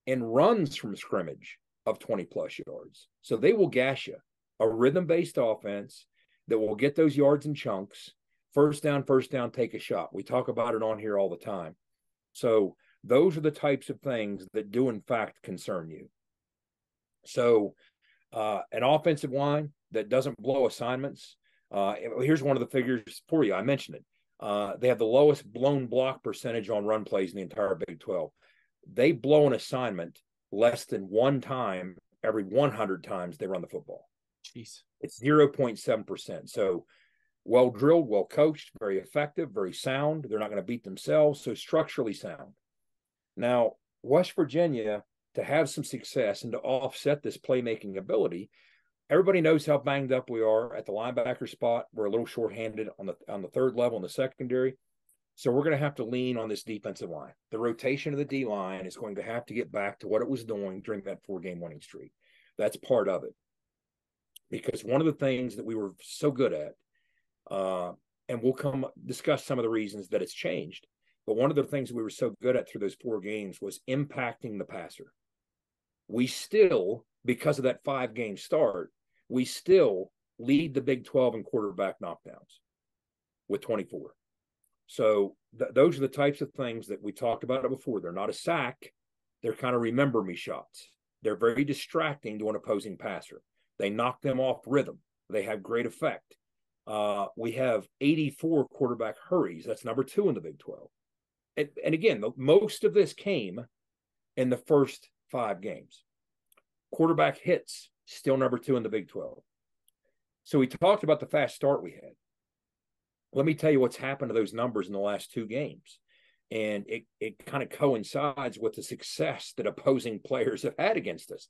in runs from scrimmage of 20-plus yards. So they will gash you. A rhythm-based offense that will get those yards in chunks. First down, take a shot. We talk about it on here all the time. So those are the types of things that do, in fact, concern you. So an offensive line that doesn't blow assignments. Here's one of the figures for you. I mentioned it. They have the lowest blown block percentage on run plays in the entire Big 12. They blow an assignment less than one time every 100 times they run the football. Jeez. It's 0.7%. So well drilled, well coached, very effective, very sound. They're not going to beat themselves. So structurally sound. Now, West Virginia, to have some success and to offset this playmaking ability, everybody knows how banged up we are at the linebacker spot. We're a little shorthanded on the third level in the secondary. So we're going to have to lean on this defensive line. The rotation of the D-line is going to have to get back to what it was doing during that 4-game winning streak. That's part of it. Because one of the things that we were so good at, and we'll discuss some of the reasons that it's changed, but one of the things we were so good at through those 4 games was impacting the passer. We still, because of that 5-game start, we still lead the Big 12 in quarterback knockdowns with 24. So those are the types of things that we talked about before. They're not a sack. They're kind of remember me shots. They're very distracting to an opposing passer. They knock them off rhythm. They have great effect. We have 84 quarterback hurries. That's number 2 in the Big 12. and again, most of this came in the first 5 games. Quarterback hits, still number 2 in the Big 12. So we talked about the fast start we had. Let me tell you what's happened to those numbers in the last 2 games. And it kind of coincides with the success that opposing players have had against us.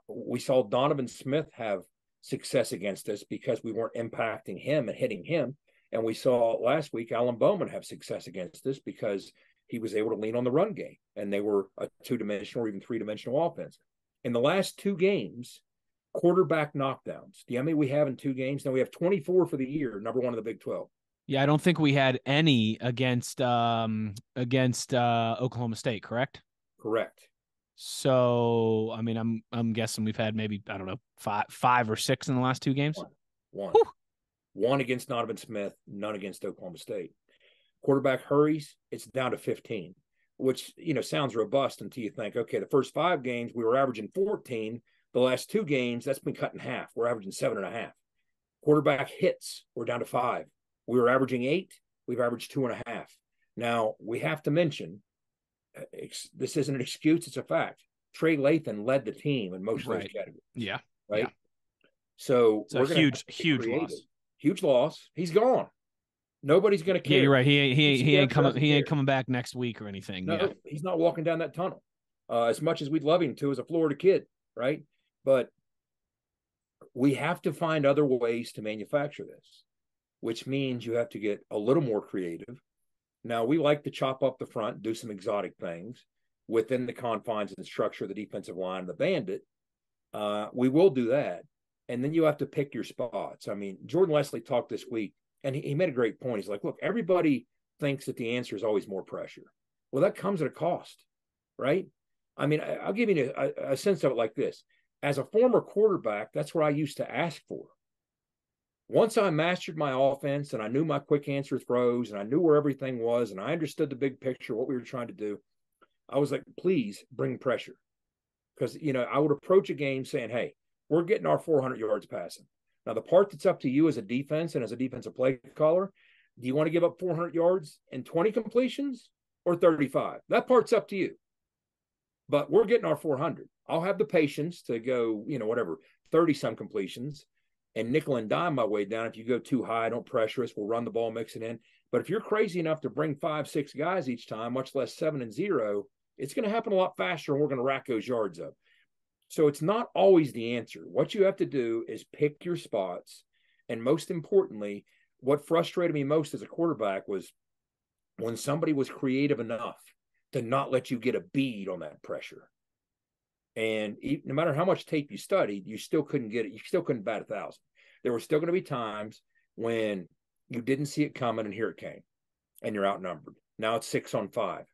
We saw Donovan Smith have success against us because we weren't impacting him and hitting him. And we saw last week Alan Bowman have success against us because he was able to lean on the run game, and they were a 2-dimensional or even 3-dimensional offense. In the last 2 games, quarterback knockdowns. Do you know how many we have in 2 games? Now we have 24 for the year, number 1 in the Big 12. Yeah, I don't think we had any against Oklahoma State, correct? Correct. So, I mean, I'm guessing we've had maybe, I don't know, five or 6 in the last 2 games. One. One against Donovan Smith, none against Oklahoma State. Quarterback hurries, it's down to 15, which, sounds robust until you think, okay, the first 5 games we were averaging 14. The last 2 games, that's been cut in half. We're averaging 7.5. Quarterback hits, we're down to 5. We were averaging 8. We've averaged 2.5. Now, we have to mention, this isn't an excuse, it's a fact. Trey Lathan led the team in most of those categories. Yeah. Right? Yeah. So it's a huge loss. Huge loss. He's gone. Nobody's going to care. Yeah, you're right. He ain't coming back next week or anything. No, yeah. He's not walking down that tunnel. As much as we'd love him to as a Florida kid, right? But we have to find other ways to manufacture this, which means you have to get a little more creative. Now, we like to chop up the front, do some exotic things within the confines and structure of the defensive line and the bandit. We will do that. And then you have to pick your spots. I mean, Jordan Leslie talked this week, and he made a great point. He's like, look, everybody thinks that the answer is always more pressure. Well, that comes at a cost, right? I mean, I'll give you a sense of it like this. As a former quarterback, that's what I used to ask for. Once I mastered my offense and I knew my quick answer throws and I knew where everything was and I understood the big picture, what we were trying to do, I was like, please bring pressure. Because, I would approach a game saying, hey, we're getting our 400 yards passing. Now, the part that's up to you as a defense and as a defensive play caller, do you want to give up 400 yards and 20 completions or 35? That part's up to you. But we're getting our 400. I'll have the patience to go, 30-some completions and nickel and dime my way down. If you go too high, don't pressure us. We'll run the ball, mix it in. But if you're crazy enough to bring 5, 6 guys each time, much less 7 and 0, it's going to happen a lot faster and we're going to rack those yards up. So it's not always the answer. What you have to do is pick your spots. And most importantly, what frustrated me most as a quarterback was when somebody was creative enough to not let you get a bead on that pressure. And no matter how much tape you studied, you still couldn't get it. You still couldn't bat 1,000. There were still going to be times when you didn't see it coming and here it came and you're outnumbered. Now it's 6 on 5,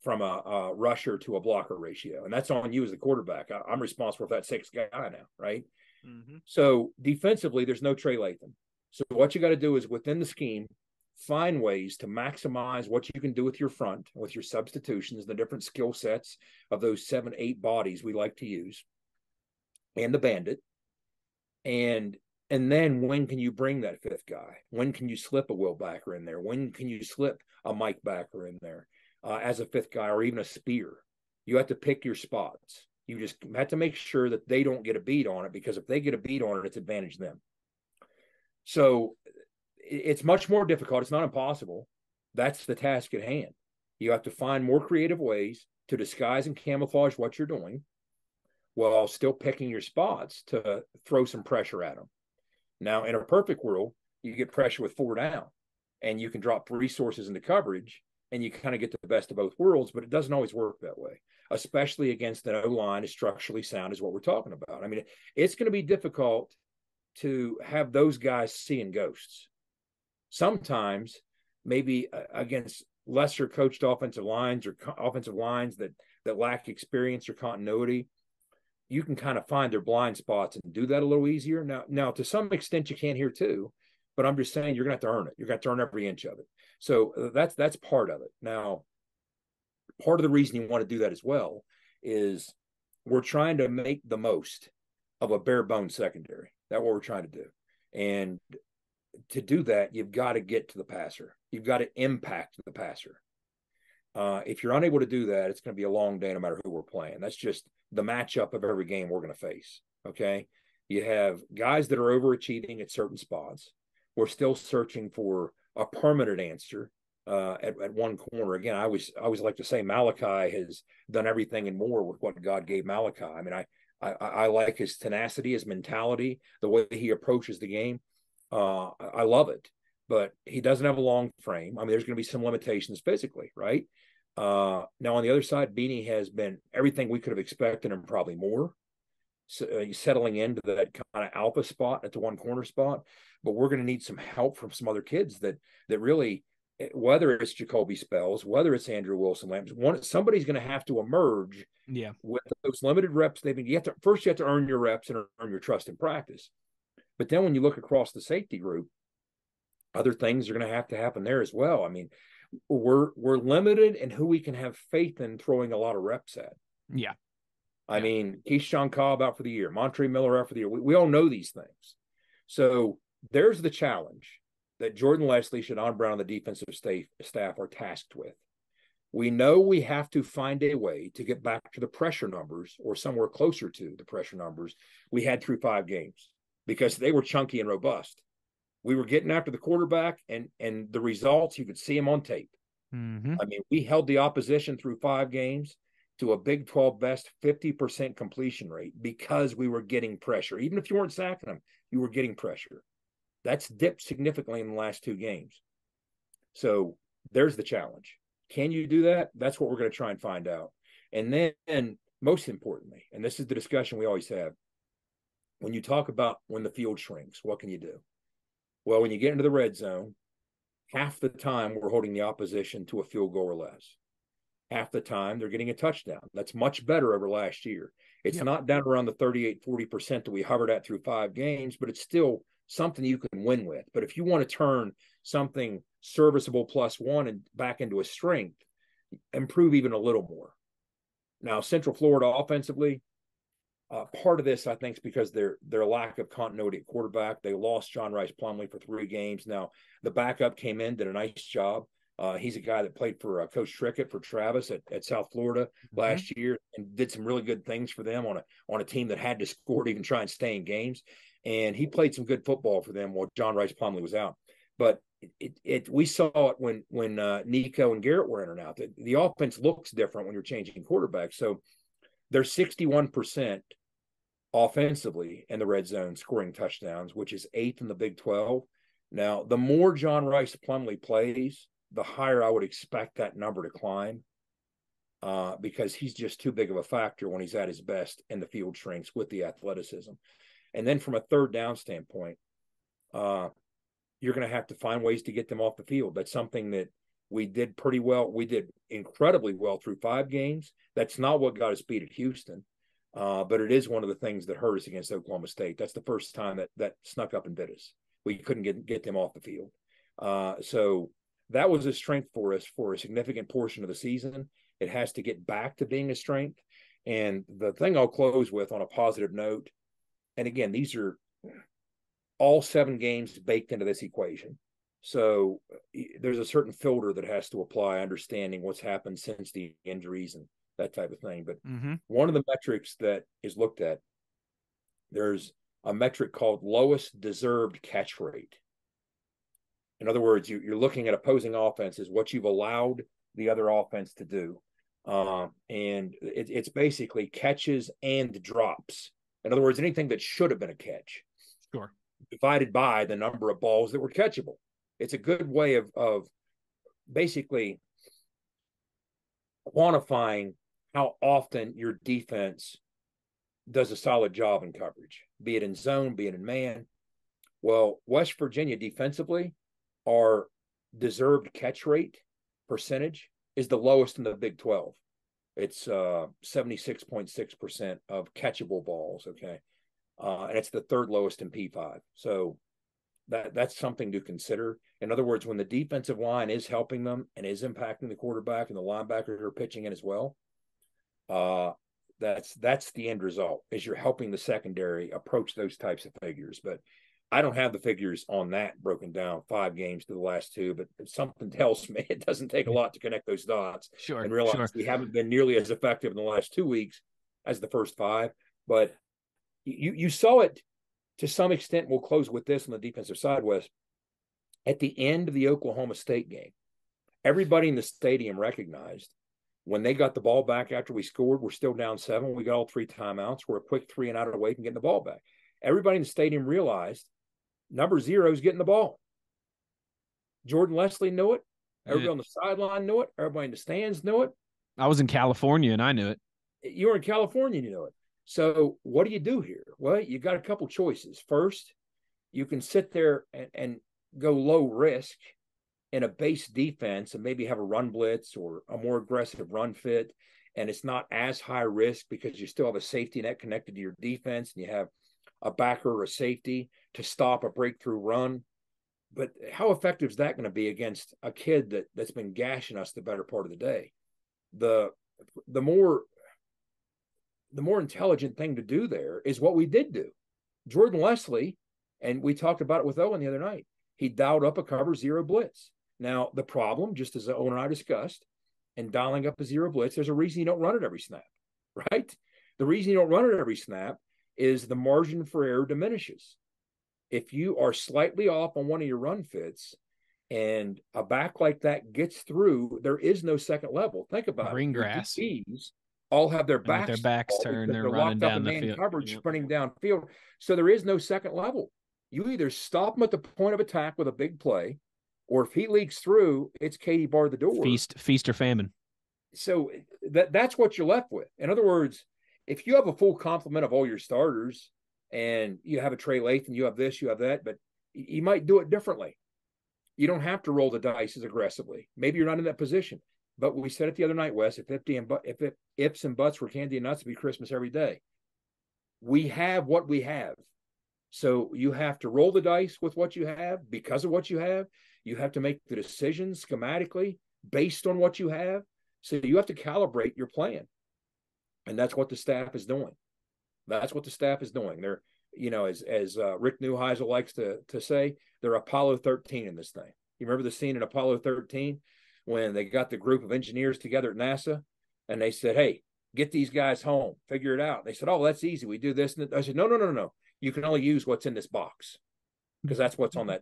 from a rusher to a blocker ratio. And that's on you as the quarterback. I'm responsible for that 6th guy now, right? Mm-hmm. So defensively, there's no Trey Lathan. So what you got to do is within the scheme, find ways to maximize what you can do with your front, with your substitutions, the different skill sets of those 7, 8 bodies we like to use, and the bandit. And then when can you bring that 5th guy? When can you slip a Will Backer in there? When can you slip a Mike Backer in there as a 5th guy or even a Spear? You have to pick your spots. You just have to make sure that they don't get a beat on it, because if they get a beat on it, it's advantage them. So it's much more difficult. It's not impossible. That's the task at hand. You have to find more creative ways to disguise and camouflage what you're doing while still picking your spots to throw some pressure at them. Now, in a perfect world, you get pressure with 4 down and you can drop resources into coverage and you kind of get the best of both worlds, but it doesn't always work that way, especially against an O-line as structurally sound as what we're talking about. I mean, it's going to be difficult to have those guys seeing ghosts. Sometimes maybe against lesser coached offensive lines or offensive lines that lack experience or continuity, you can kind of find their blind spots and do that a little easier. Now, to some extent, you can here too, but I'm just saying you're going to have to earn it. You're going to have to earn every inch of it. So that's part of it. Now, part of the reason you want to do that as well is we're trying to make the most of a bare bones secondary. That's what we're trying to do. And to do that, you've got to get to the passer. You've got to impact the passer. If you're unable to do that, it's going to be a long day no matter who we're playing. That's just the matchup of every game we're going to face. Okay. You have guys that are overachieving at certain spots. We're still searching for a permanent answer at one corner. Again, I always like to say Malachi has done everything and more with what God gave Malachi. I mean, I like his tenacity, his mentality, the way he approaches the game. I love it, but he doesn't have a long frame. I mean, there's going to be some limitations physically, right? Now on the other side, Beanie has been everything we could have expected and probably more. So, settling into that kind of alpha spot at the one corner spot, but we're going to need some help from some other kids that really, whether it's Jacoby Spells, whether it's Andrew Wilson Lamps, somebody's going to have to emerge. Yeah, with those limited reps they've been. You have to earn your reps and earn your trust in practice. But then when you look across the safety group, other things are going to have to happen there as well. I mean, we're limited in who we can have faith in throwing a lot of reps at. Yeah. I mean, Keyshawn Cobb out for the year, Montre Miller out for the year. We all know these things. So there's the challenge that Jordan Leslie, Shadon Brown, and the defensive staff are tasked with. We know we have to find a way to get back to the pressure numbers or somewhere closer to the pressure numbers we had through 5 games because they were chunky and robust. We were getting after the quarterback and the results, you could see them on tape. Mm-hmm. I mean, we held the opposition through 5 games to a Big 12 best 50% completion rate because we were getting pressure. Even if you weren't sacking them, you were getting pressure. That's dipped significantly in the last 2 games. So there's the challenge. Can you do that? That's what we're going to try and find out. And then most importantly, and this is the discussion we always have, when you talk about when the field shrinks, what can you do? Well, when you get into the red zone, half the time we're holding the opposition to a field goal or less. Half the time they're getting a touchdown. That's much better over last year. It's not down around the 38-40% that we hovered at through 5 games, but it's still something you can win with. But if you want to turn something serviceable +1 and back into a strength, improve even a little more. Now, Central Florida offensively, part of this, I think, is because their lack of continuity at quarterback. They lost John Rice Plumlee for 3 games. Now, the backup came in, did a nice job. He's a guy that played for Coach Trickett for Travis at South Florida last year and did some really good things for them on a team that had to score to even try and stay in games. And he played some good football for them while John Rice Plumlee was out. But we saw it when Nico and Garrett were in and out. The offense looks different when you're changing quarterbacks. So they're 61% offensively in the red zone scoring touchdowns, which is 8th in the Big 12. Now, the more John Rice Plumlee plays, the higher I would expect that number to climb because he's just too big of a factor when he's at his best and the field shrinks with the athleticism. And then from a third down standpoint, you're going to have to find ways to get them off the field. That's something that we did pretty well. We did incredibly well through 5 games. That's not what got us beat at Houston, but it is one of the things that hurt us against Oklahoma State. That's the first time that snuck up and bit us. We couldn't get them off the field. So that was a strength for us for a significant portion of the season. It has to get back to being a strength. And the thing I'll close with on a positive note, and again, these are all 7 games baked into this equation. So there's a certain filter that has to apply, understanding what's happened since the injuries and that type of thing. But one of the metrics that is looked at, there's a metric called lowest deserved catch rate. In other words, you're looking at opposing offenses, what you've allowed the other offense to do. And it's basically catches and drops. In other words, anything that should have been a catch. Sure. Divided by the number of balls that were catchable. It's a good way of basically quantifying how often your defense does a solid job in coverage, be it in zone, be it in man. Well, West Virginia defensively, our deserved catch rate percentage is the lowest in the Big 12. It's 76.6% of catchable balls, okay? And it's the 3rd lowest in P5. So that's something to consider. In other words, when the defensive line is helping them and is impacting the quarterback and the linebackers are pitching in as well, that's the end result, is you're helping the secondary approach those types of figures. But I don't have the figures on that broken down, 5 games to the last 2, but something tells me it doesn't take a lot to connect those dots and realize we haven't been nearly as effective in the last 2 weeks as the first 5. But you saw it to some extent. We'll close with this on the defensive side, Wes. At the end of the Oklahoma State game, everybody in the stadium recognized when they got the ball back after we scored, we're still down 7. We got all 3 timeouts. We're a quick 3 and out away from getting the ball back. Everybody in the stadium realized number 0 is getting the ball. Jordan Leslie knew it. Everybody on the sideline knew it. Everybody in the stands knew it. I was in California and I knew it. You were in California and you knew it. So what do you do here? Well, you got a couple choices. First, you can sit there and go low risk in a base defense and maybe have a run blitz or a more aggressive run fit. And it's not as high risk because you still have a safety net connected to your defense and you have a backer or a safety to stop a breakthrough run. But how effective is that going to be against a kid that's been gashing us the better part of the day? The more intelligent thing to do there is what we did do. Jordan Leslie, and we talked about it with Owen the other night, he dialed up a cover 0 blitz. Now, the problem, just as Owen and I discussed, in dialing up a 0 blitz, there's a reason you don't run it every snap, right? The reason you don't run it every snap is the margin for error diminishes. If you are slightly off on one of your run fits and a back like that gets through, there is no second level. Think about green grass. DBs all have their backs turned. They're running down the field. Coverage, sprinting downfield. So there is no second level. You either stop him at the point of attack with a big play, or if he leaks through, it's Katie bar the door. Feast or famine. So that's what you're left with. In other words, if you have a full complement of all your starters and you have a Trey Lathan, you have this, you have that, but you might do it differently. You don't have to roll the dice as aggressively. Maybe you're not in that position. But we said it the other night, Wes, if ifs and buts were candy and nuts, it'd be Christmas every day. We have what we have. So you have to roll the dice with what you have because of what you have. You have to make the decisions schematically based on what you have. So you have to calibrate your plan. And that's what the staff is doing. That's what the staff is doing. They're, as Rick Neuheisel likes to say, they're Apollo 13 in this thing. You remember the scene in Apollo 13 when they got the group of engineers together at NASA and they said, hey, get these guys home, figure it out. They said, oh, that's easy. We do this. And I said, no. You can only use what's in this box because that's what's on that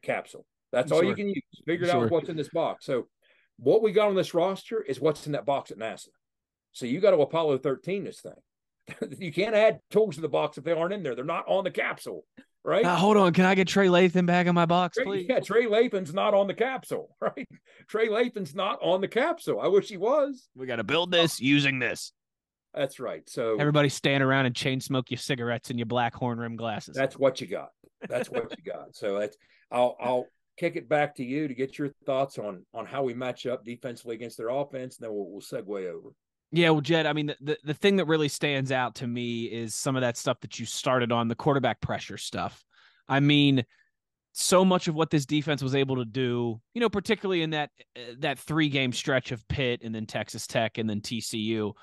capsule. That's all you can use. Figure it out what's in this box. So what we got on this roster is what's in that box at NASA. So you got to Apollo 13 this thing. You can't add tools to the box if they aren't in there. They're not on the capsule, right? Hold on. Can I get Trey Lathan back in my box, please? Yeah, Trey Lathan's not on the capsule, right? Trey Lathan's not on the capsule. I wish he was. We got to build this using this. That's right. So everybody stand around and chain smoke your cigarettes in your black horn rim glasses. That's what you got. So I'll kick it back to you to get your thoughts on how we match up defensively against their offense, and then we'll segue over. Yeah, well, Jed, I mean, the thing that really stands out to me is some of that stuff that you started on, the quarterback pressure stuff. I mean, so much of what this defense was able to do, particularly in that 3-game stretch of Pitt and then Texas Tech and then TCU,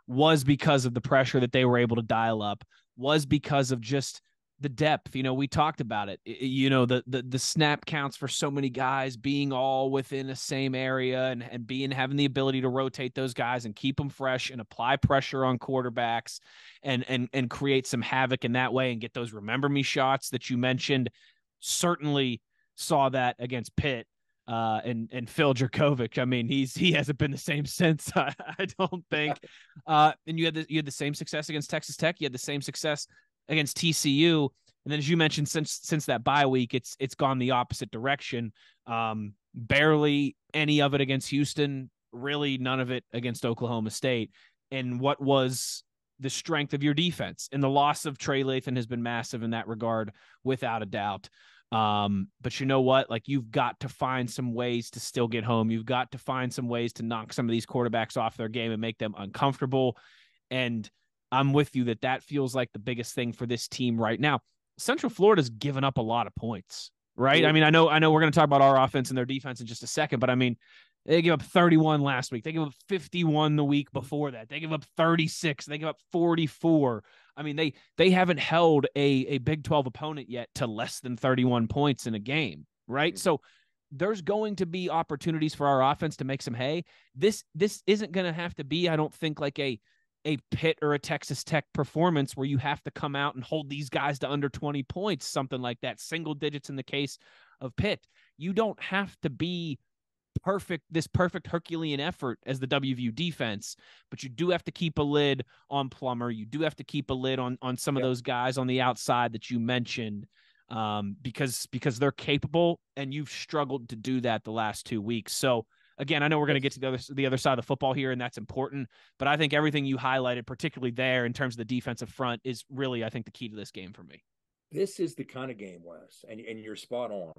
was because of the pressure that they were able to dial up, was because of just the depth. We talked about it, the snap counts for so many guys being all within the same area and having the ability to rotate those guys and keep them fresh and apply pressure on quarterbacks and create some havoc in that way and get those remember me shots that you mentioned. Certainly saw that against Pitt. And Phil Jerkovic, I mean, he hasn't been the same since. I don't think. And you had the same success against Texas Tech. You had the same success against TCU, and then as you mentioned, since that bye week, it's gone the opposite direction. Barely any of it against Houston. Really, none of it against Oklahoma State. And what was the strength of your defense? And the loss of Trey Lathan has been massive in that regard, without a doubt. But you know what? Like, you've got to find some ways to still get home. You've got to find some ways to knock some of these quarterbacks off their game and make them uncomfortable. And I'm with you that feels like the biggest thing for this team right now. Central Florida's given up a lot of points, right? I mean, I know we're going to talk about our offense and their defense in just a second, but I mean, they gave up 31 last week. They gave up 51 the week before that. They gave up 36. They gave up 44. I mean, they haven't held a Big 12 opponent yet to less than 31 points in a game, right? Mm-hmm. So there's going to be opportunities for our offense to make some hay. This isn't going to have to be, I don't think, like a Pitt or a Texas Tech performance where you have to come out and hold these guys to under 20 points, something like that, single digits in the case of Pitt. You don't have to be this perfect Herculean effort as the WVU defense, but you do have to keep a lid on Plummer. You do have to keep a lid on some of those guys on the outside that you mentioned, because they're capable, and you've struggled to do that the last 2 weeks. So again, I know we're going to get to the other side of the football here, and that's important, but I think everything you highlighted, particularly there in terms of the defensive front, is really, I think, the key to this game for me. This is the kind of game, Wes, and you're spot on.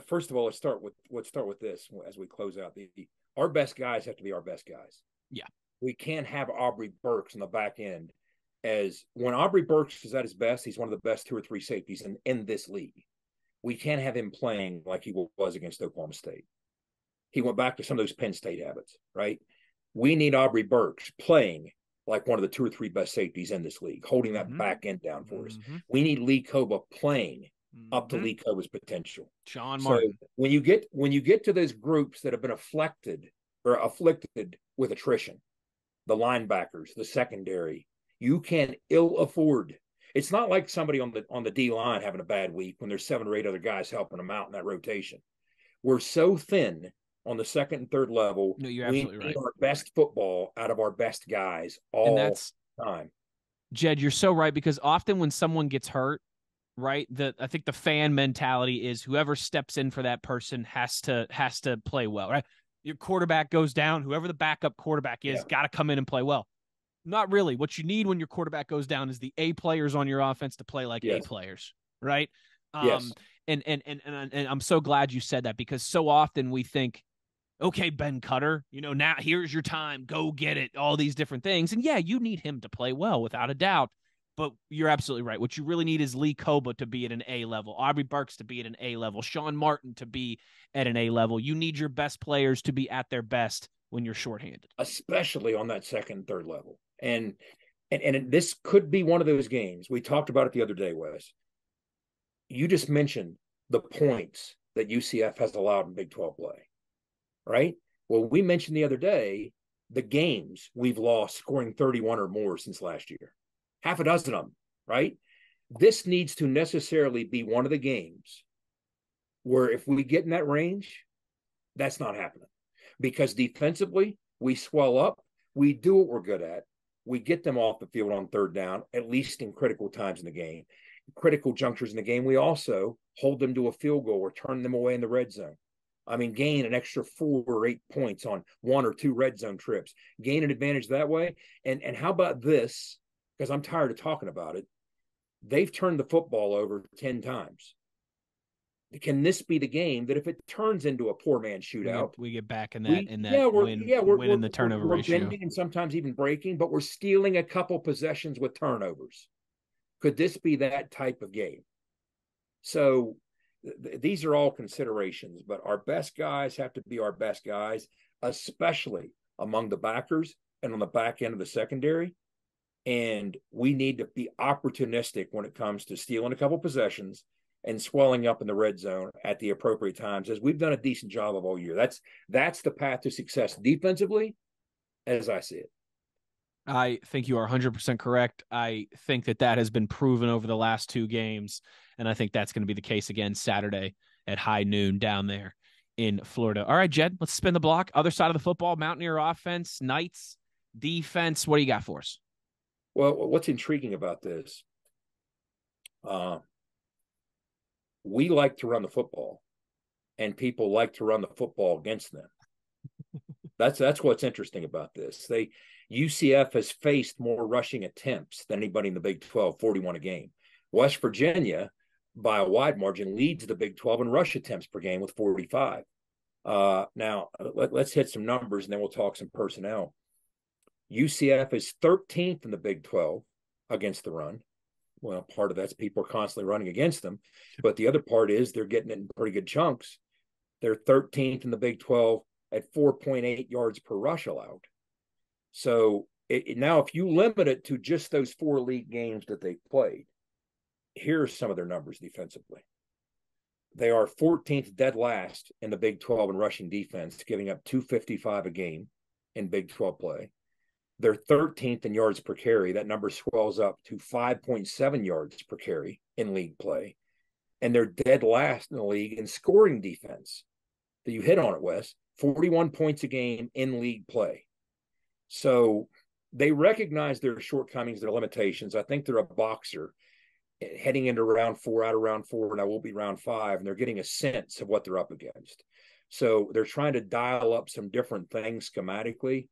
First of all, let's start with this as we close out. Our best guys have to be our best guys. Yeah. We can't have Aubrey Burks in the back end. As when Aubrey Burks is at his best, he's one of the best 2 or 3 safeties in this league. We can't have him playing like he was against Oklahoma State. He went back to some of those Penn State habits, right? We need Aubrey Burks playing like one of the 2 or 3 best safeties in this league, holding that back end down for us. We need Lee Koba playing up to Lee Koba's potential. Sean Martin. So when you get to those groups that have been afflicted with attrition, the linebackers, the secondary, you can ill afford. It's not like somebody on the D line having a bad week when there's 7 or 8 other guys helping them out in that rotation. We're so thin on the second and third level. No, you're absolutely right. We need our best football out of our best guys all the time. Jed, you're so right, because often when someone gets hurt, right, I think the fan mentality is whoever steps in for that person has to play well, right? Your quarterback goes down, whoever the backup quarterback is, got to come in and play well. Not really. What you need when your quarterback goes down is the A players on your offense to play like A players, right? Yes. And I'm so glad you said that, because so often we think, okay, Ben Cutter, now here's your time, go get it, all these different things. And yeah, you need him to play well without a doubt. But you're absolutely right. What you really need is Lee Koba to be at an A level, Aubrey Burks to be at an A level, Sean Martin to be at an A level. You need your best players to be at their best when you're shorthanded, especially on that second and third level. And this could be one of those games. We talked about it the other day, Wes. You just mentioned the points that UCF has allowed in Big 12 play, right? Well, we mentioned the other day the games we've lost scoring 31 or more since last year. Half a dozen of them, right? This needs to necessarily be one of the games where if we get in that range, that's not happening. Because defensively, we swell up, we do what we're good at, we get them off the field on third down, at least in critical times in the game. Critical junctures in the game, we also hold them to a field goal or turn them away in the red zone. I mean, gain an extra 4 or 8 points on 1 or 2 red zone trips. Gain an advantage that way. And how about this? Because I'm tired of talking about it. They've turned the football over 10 times. Can this be the game that if it turns into a poor man shootout, we get back in that we're in the turnover ratio, bending and sometimes even breaking, but we're stealing a couple possessions with turnovers. Could this be that type of game? So these are all considerations, but our best guys have to be our best guys, especially among the backers and on the back end of the secondary. And we need to be opportunistic when it comes to stealing a couple possessions and swelling up in the red zone at the appropriate times, as we've done a decent job of all year. That's the path to success defensively, as I see it. I think you are 100% correct. I think that has been proven over the last 2 games, and I think that's going to be the case again Saturday at high noon down there in Florida. All right, Jed, let's spin the block. Other side of the football, Mountaineer offense, Knights defense. What do you got for us? Well, what's intriguing about this, we like to run the football, and people like to run the football against them. That's what's interesting about this. UCF has faced more rushing attempts than anybody in the Big 12, 41 a game. West Virginia, by a wide margin, leads the Big 12 in rush attempts per game with 45. Now, let's hit some numbers, and then we'll talk some personnel. UCF is 13th in the Big 12 against the run. Well, part of that's people are constantly running against them, but the other part is they're getting it in pretty good chunks. They're 13th in the Big 12 at 4.8 yards per rush allowed. So Now, if you limit it to just those 4 league games that they played, here are some of their numbers defensively. They are 14th dead last in the Big 12 in rushing defense, giving up 255 a game in Big 12 play. They're 13th in yards per carry. That number swells up to 5.7 yards per carry in league play. And they're dead last in the league in scoring defense. That you hit on it, Wes. 41 points a game in league play. So they recognize their shortcomings, their limitations. I think they're a boxer heading into round 4, out of round 4, and I will be round 5, and they're getting a sense of what they're up against. So they're trying to dial up some different things schematically.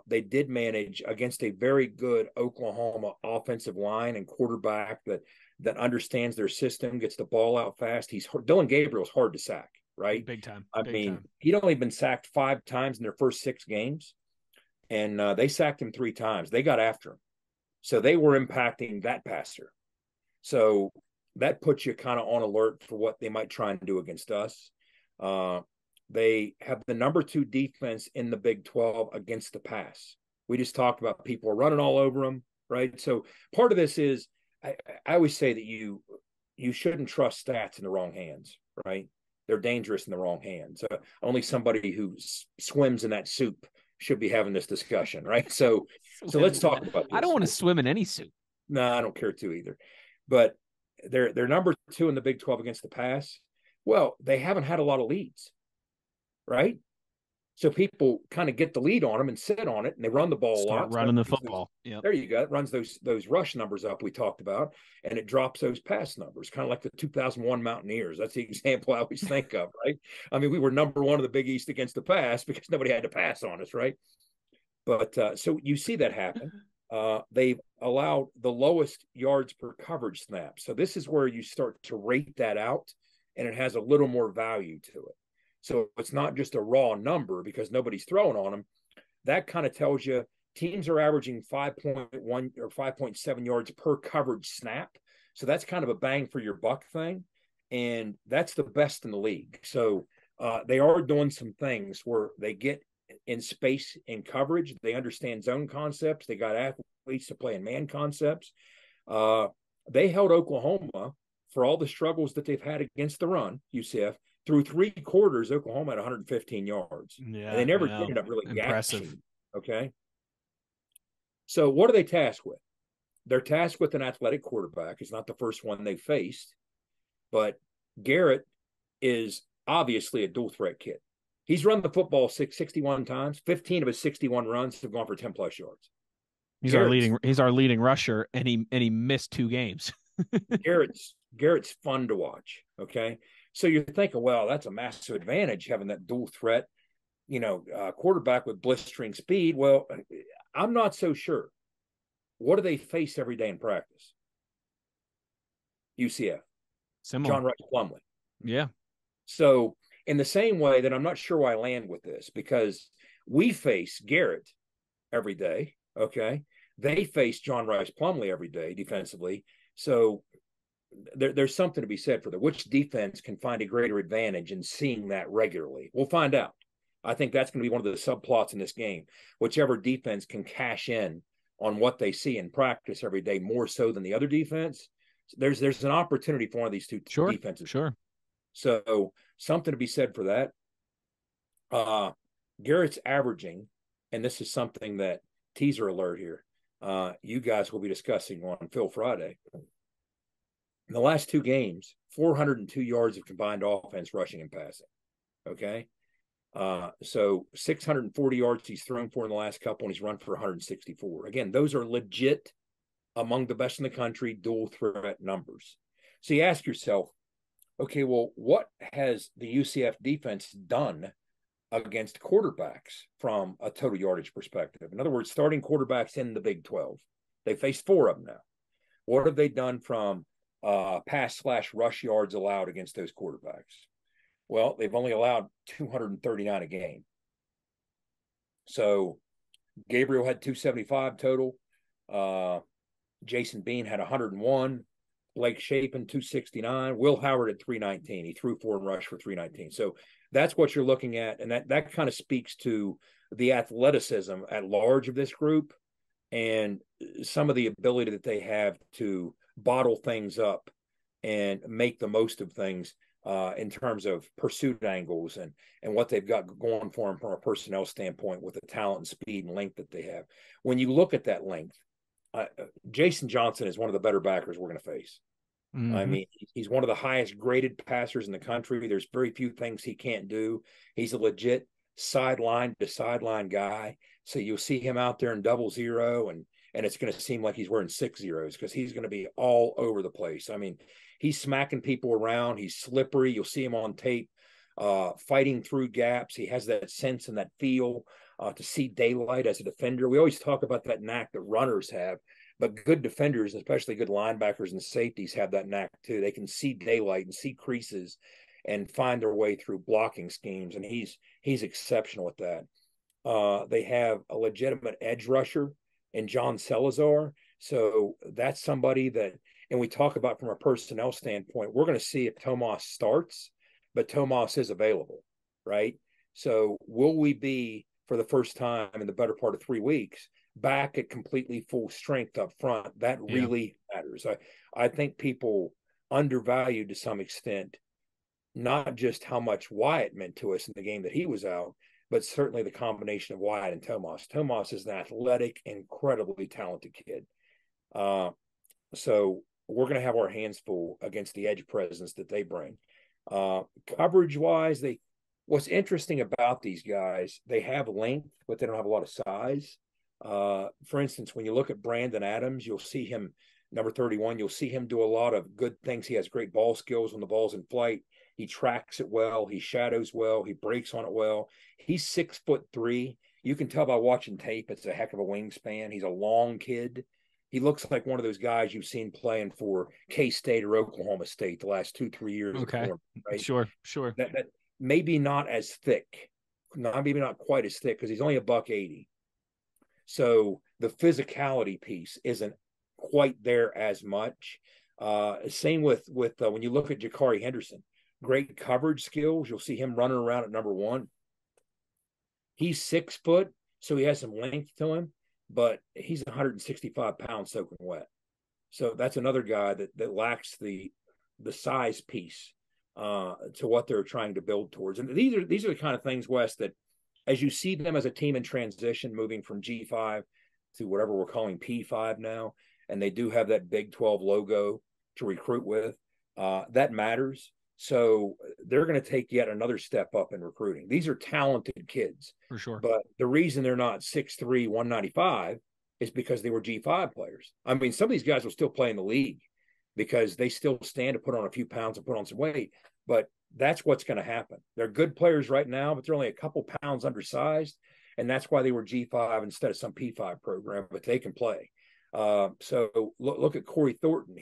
They did manage against a very good Oklahoma offensive line and quarterback that understands their system, gets the ball out fast. Dylan Gabriel's hard to sack, right? Big time. I mean, he'd only been sacked 5 times in their first 6 games, and they sacked him 3 times. They got after him. So they were impacting that passer. So that puts you kind of on alert for what they might try and do against us. They have the number 2 defense in the Big 12 against the pass. We just talked about people running all over them, right? So part of this is I always say that you shouldn't trust stats in the wrong hands, right? They're dangerous in the wrong hands. Only somebody who swims in that soup should be having this discussion, right? So let's talk about this. I don't want to swim in any soup. No, I don't care to either. But they're number 2 in the Big 12 against the pass. Well, they haven't had a lot of leads, right? So people kind of get the lead on them and sit on it, and they run the ball a lot. Running the football. Yeah. There you go. It runs those rush numbers up we talked about, and it drops those pass numbers, kind of like the 2001 Mountaineers. That's the example I always think of, right? I mean, we were number 1 in the Big East against the pass because nobody had to pass on us, right? But so you see that happen. They've allowed the lowest yards per coverage snap. So this is where you start to rate that out, and it has a little more value to it. So it's not just a raw number because nobody's throwing on them. That kind of tells you teams are averaging 5.1 or 5.7 yards per coverage snap. So that's kind of a bang for your buck thing. And that's the best in the league. So they are doing some things where they get in space and coverage. They understand zone concepts. They got athletes to play in man concepts. They held Oklahoma for all the struggles that they've had against the run, UCF. Through 3 quarters, Oklahoma had 115 yards. Yeah, and they never ended up really impressive. gashing. Okay. So what are they tasked with? They're tasked with an athletic quarterback. It's not the first one they faced, but Garrett is obviously a dual threat kid. He's run the football 61 times. 15 of his 61 runs have gone for 10 plus yards. He's our leading rusher, and he missed 2 games. Garrett's fun to watch. Okay. So you're thinking, well, that's a massive advantage having that dual threat, quarterback with blistering speed. Well, I'm not so sure. What do they face every day in practice? UCF. Similar. John Rice Plumlee. Yeah. So in the same way that I'm not sure where I land with this, because we face Garrett every day. Okay. They face John Rice Plumlee every day defensively. So there's something to be said for that. Which defense can find a greater advantage in seeing that regularly? We'll find out. I think that's going to be one of the subplots in this game. Whichever defense can cash in on what they see in practice every day more so than the other defense, there's an opportunity for one of these 2 defenses. Sure. So something to be said for that. Garrett's averaging, and this is something that teaser alert here, you guys will be discussing on Phil Friday. In the last 2 games, 402 yards of combined offense, rushing and passing. Okay. So 640 yards he's thrown for in the last couple, and he's run for 164. Again, those are legit among the best in the country dual threat numbers. So you ask yourself, okay, well, what has the UCF defense done against quarterbacks from a total yardage perspective? In other words, starting quarterbacks in the Big 12. They faced 4 of them now. What have they done from pass/rush yards allowed against those quarterbacks? Well, they've only allowed 239 a game. So Gabriel had 275 total. Jason Bean had 101. Blake Shapen 269. Will Howard at 319. He threw 4 and rushed for 319. So that's what you're looking at. And that kind of speaks to the athleticism at large of this group and some of the ability that they have to bottle things up and make the most of things in terms of pursuit angles and what they've got going for them from a personnel standpoint with the talent and speed and length that they have. When you look at that length, Jason Johnson is one of the better backers we're going to face. Mm-hmm. I mean, he's one of the highest graded passers in the country. There's very few things he can't do. He's a legit sideline to sideline guy. So you'll see him out there in 00, and it's going to seem like he's wearing 6 zeros because he's going to be all over the place. I mean, he's smacking people around. He's slippery. You'll see him on tape fighting through gaps. He has that sense and that feel to see daylight as a defender. We always talk about that knack that runners have, but good defenders, especially good linebackers and safeties, have that knack too. They can see daylight and see creases and find their way through blocking schemes, and he's exceptional at that. They have a legitimate edge rusher in John Salazar, so that's somebody that, and we talk about from a personnel standpoint, we're going to see if Tomas starts, but Tomas is available, right? So will we be, for the first time in the better part of 3 weeks, back at completely full strength up front? That really matters. I think people undervalued to some extent not just how much Wyatt meant to us in the game that he was out, but certainly the combination of Wyatt and Tomas. Tomas is an athletic, incredibly talented kid. So we're going to have our hands full against the edge presence that they bring. Coverage-wise, what's interesting about these guys, they have length, but they don't have a lot of size. For instance, when you look at Brandon Adams, you'll see him, number 31, you'll see him do a lot of good things. He has great ball skills when the ball's in flight. He tracks it well. He shadows well. He breaks on it well. He's 6'3". You can tell by watching tape, it's a heck of a wingspan. He's a long kid. He looks like one of those guys you've seen playing for K-State or Oklahoma State the last 2-3 years. Okay. Right? Sure. That maybe not as thick, maybe not quite as thick because he's only $180. So the physicality piece isn't quite there as much. Same with when you look at Jakari Henderson, great coverage skills. You'll see him running around at number 1. He's 6 foot, so he has some length to him, but he's 165 pounds soaking wet. So that's another guy that lacks the size piece to what they're trying to build towards. And these are the kind of things, Wes, that as you see them as a team in transition, moving from G5 to whatever we're calling P5 now, and they do have that Big 12 logo to recruit with, that matters. So they're going to take yet another step up in recruiting. These are talented kids. For sure. But the reason they're not 6'3", 195 is because they were G5 players. I mean, some of these guys will still play in the league because they still stand to put on a few pounds and put on some weight. But that's what's going to happen. They're good players right now, but they're only a couple pounds undersized. And that's why they were G5 instead of some P5 program, but they can play. So look at Corey Thornton.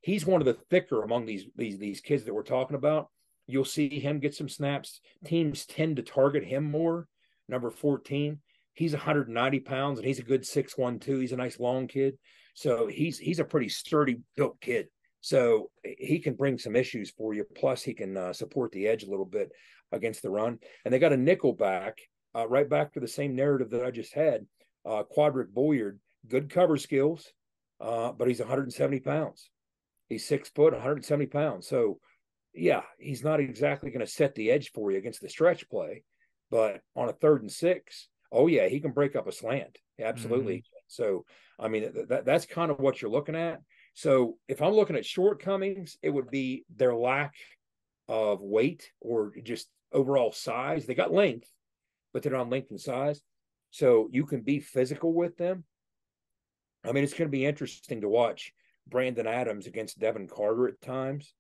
He's one of the thicker among these kids that we're talking about. You'll see him get some snaps. Teams tend to target him more. Number 14, he's 190 pounds, and he's a good 6'1", 2. He's a nice long kid. So he's a pretty sturdy built kid. So he can bring some issues for you. Plus, he can support the edge a little bit against the run. And they got a nickel back, right back to the same narrative that I just had. Quadric Boyard, good cover skills, but he's 170 pounds. He's 6 foot, 170 pounds. So, yeah, he's not exactly going to set the edge for you against the stretch play, but on a 3rd and 6, oh yeah, he can break up a slant. Absolutely. Mm-hmm. So, I mean, that's kind of what you're looking at. So if I'm looking at shortcomings, it would be their lack of weight or just overall size. They got length, but they're not length and size. So you can be physical with them. I mean, it's going to be interesting to watch Brandon Adams against Devin Carter at times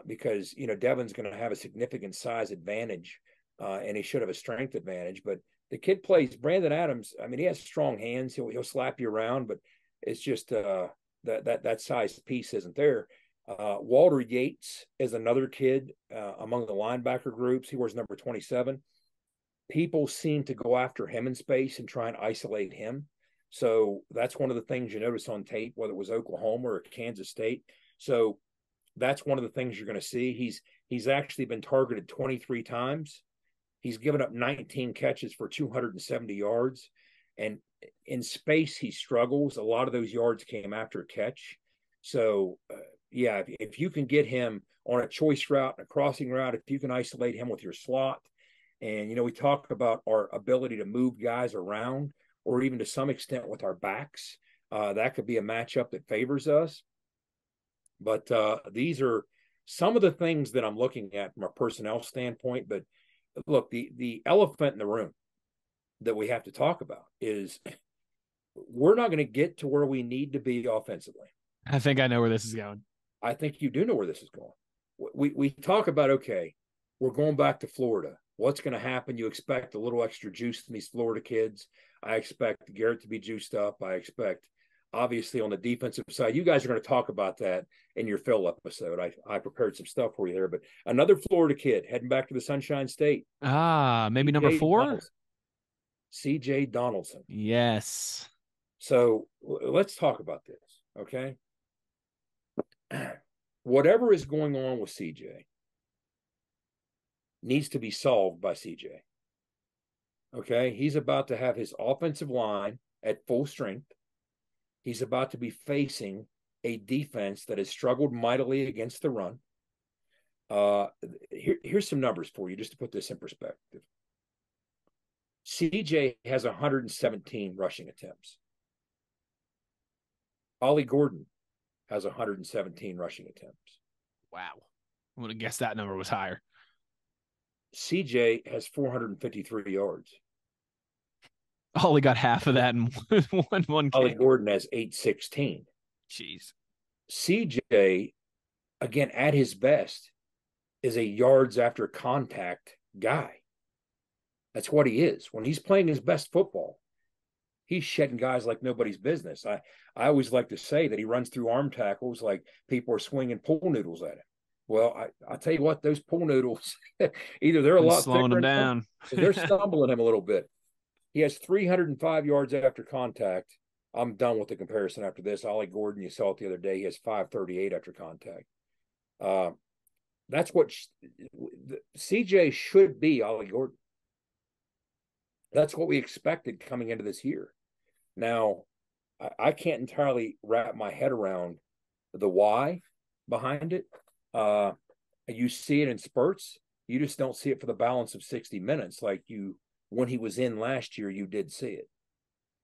because, Devin's going to have a significant size advantage and he should have a strength advantage. But the kid plays Brandon Adams. I mean, he has strong hands. He'll slap you around, but it's just that size piece isn't there. Walter Yates is another kid among the linebacker groups. He wears number 27. People seem to go after him in space and try and isolate him. So that's one of the things you notice on tape, whether it was Oklahoma or Kansas State. So that's one of the things you're going to see. He's actually been targeted 23 times. He's given up 19 catches for 270 yards. And in space, he struggles. A lot of those yards came after a catch. So, if you can get him on a choice route, a crossing route, if you can isolate him with your slot, and, we talk about our ability to move guys around, or even to some extent with our backs, that could be a matchup that favors us. But these are some of the things that I'm looking at from a personnel standpoint. But look, the elephant in the room that we have to talk about is we're not going to get to where we need to be offensively. I think I know where this is going. I think you do know where this is going. We talk about, okay, we're going back to Florida. What's going to happen? You expect a little extra juice from these Florida kids. I expect Garrett to be juiced up. I expect, obviously, on the defensive side, you guys are going to talk about that in your Phil episode. I prepared some stuff for you there. But another Florida kid heading back to the Sunshine State. Maybe number 4? C.J. Donaldson. Yes. So let's talk about this, okay? Whatever is going on with C.J. needs to be solved by C.J. Okay? He's about to have his offensive line at full strength. He's about to be facing a defense that has struggled mightily against the run. Here's some numbers for you just to put this in perspective. CJ has 117 rushing attempts. Ollie Gordon has 117 rushing attempts. Wow. I would have guessed that number was higher. CJ has 453 yards. Ollie got half of that in one game. Ollie Gordon has 816. Jeez. CJ, again, at his best, is a yards after contact guy. That's what he is. When he's playing his best football, he's shedding guys like nobody's business. I always like to say that he runs through arm tackles like people are swinging pool noodles at him. Well, I'll tell you what, those pool noodles, either they're a lot slowing thicker him down. they're stumbling him a little bit. He has 305 yards after contact. I'm done with the comparison after this. Ollie Gordon, you saw it the other day, he has 538 after contact. That's what CJ should be, Ollie Gordon. That's what we expected coming into this year. Now, I can't entirely wrap my head around the why behind it. You see it in spurts. You just don't see it for the balance of 60 minutes like when he was in last year, you did see it.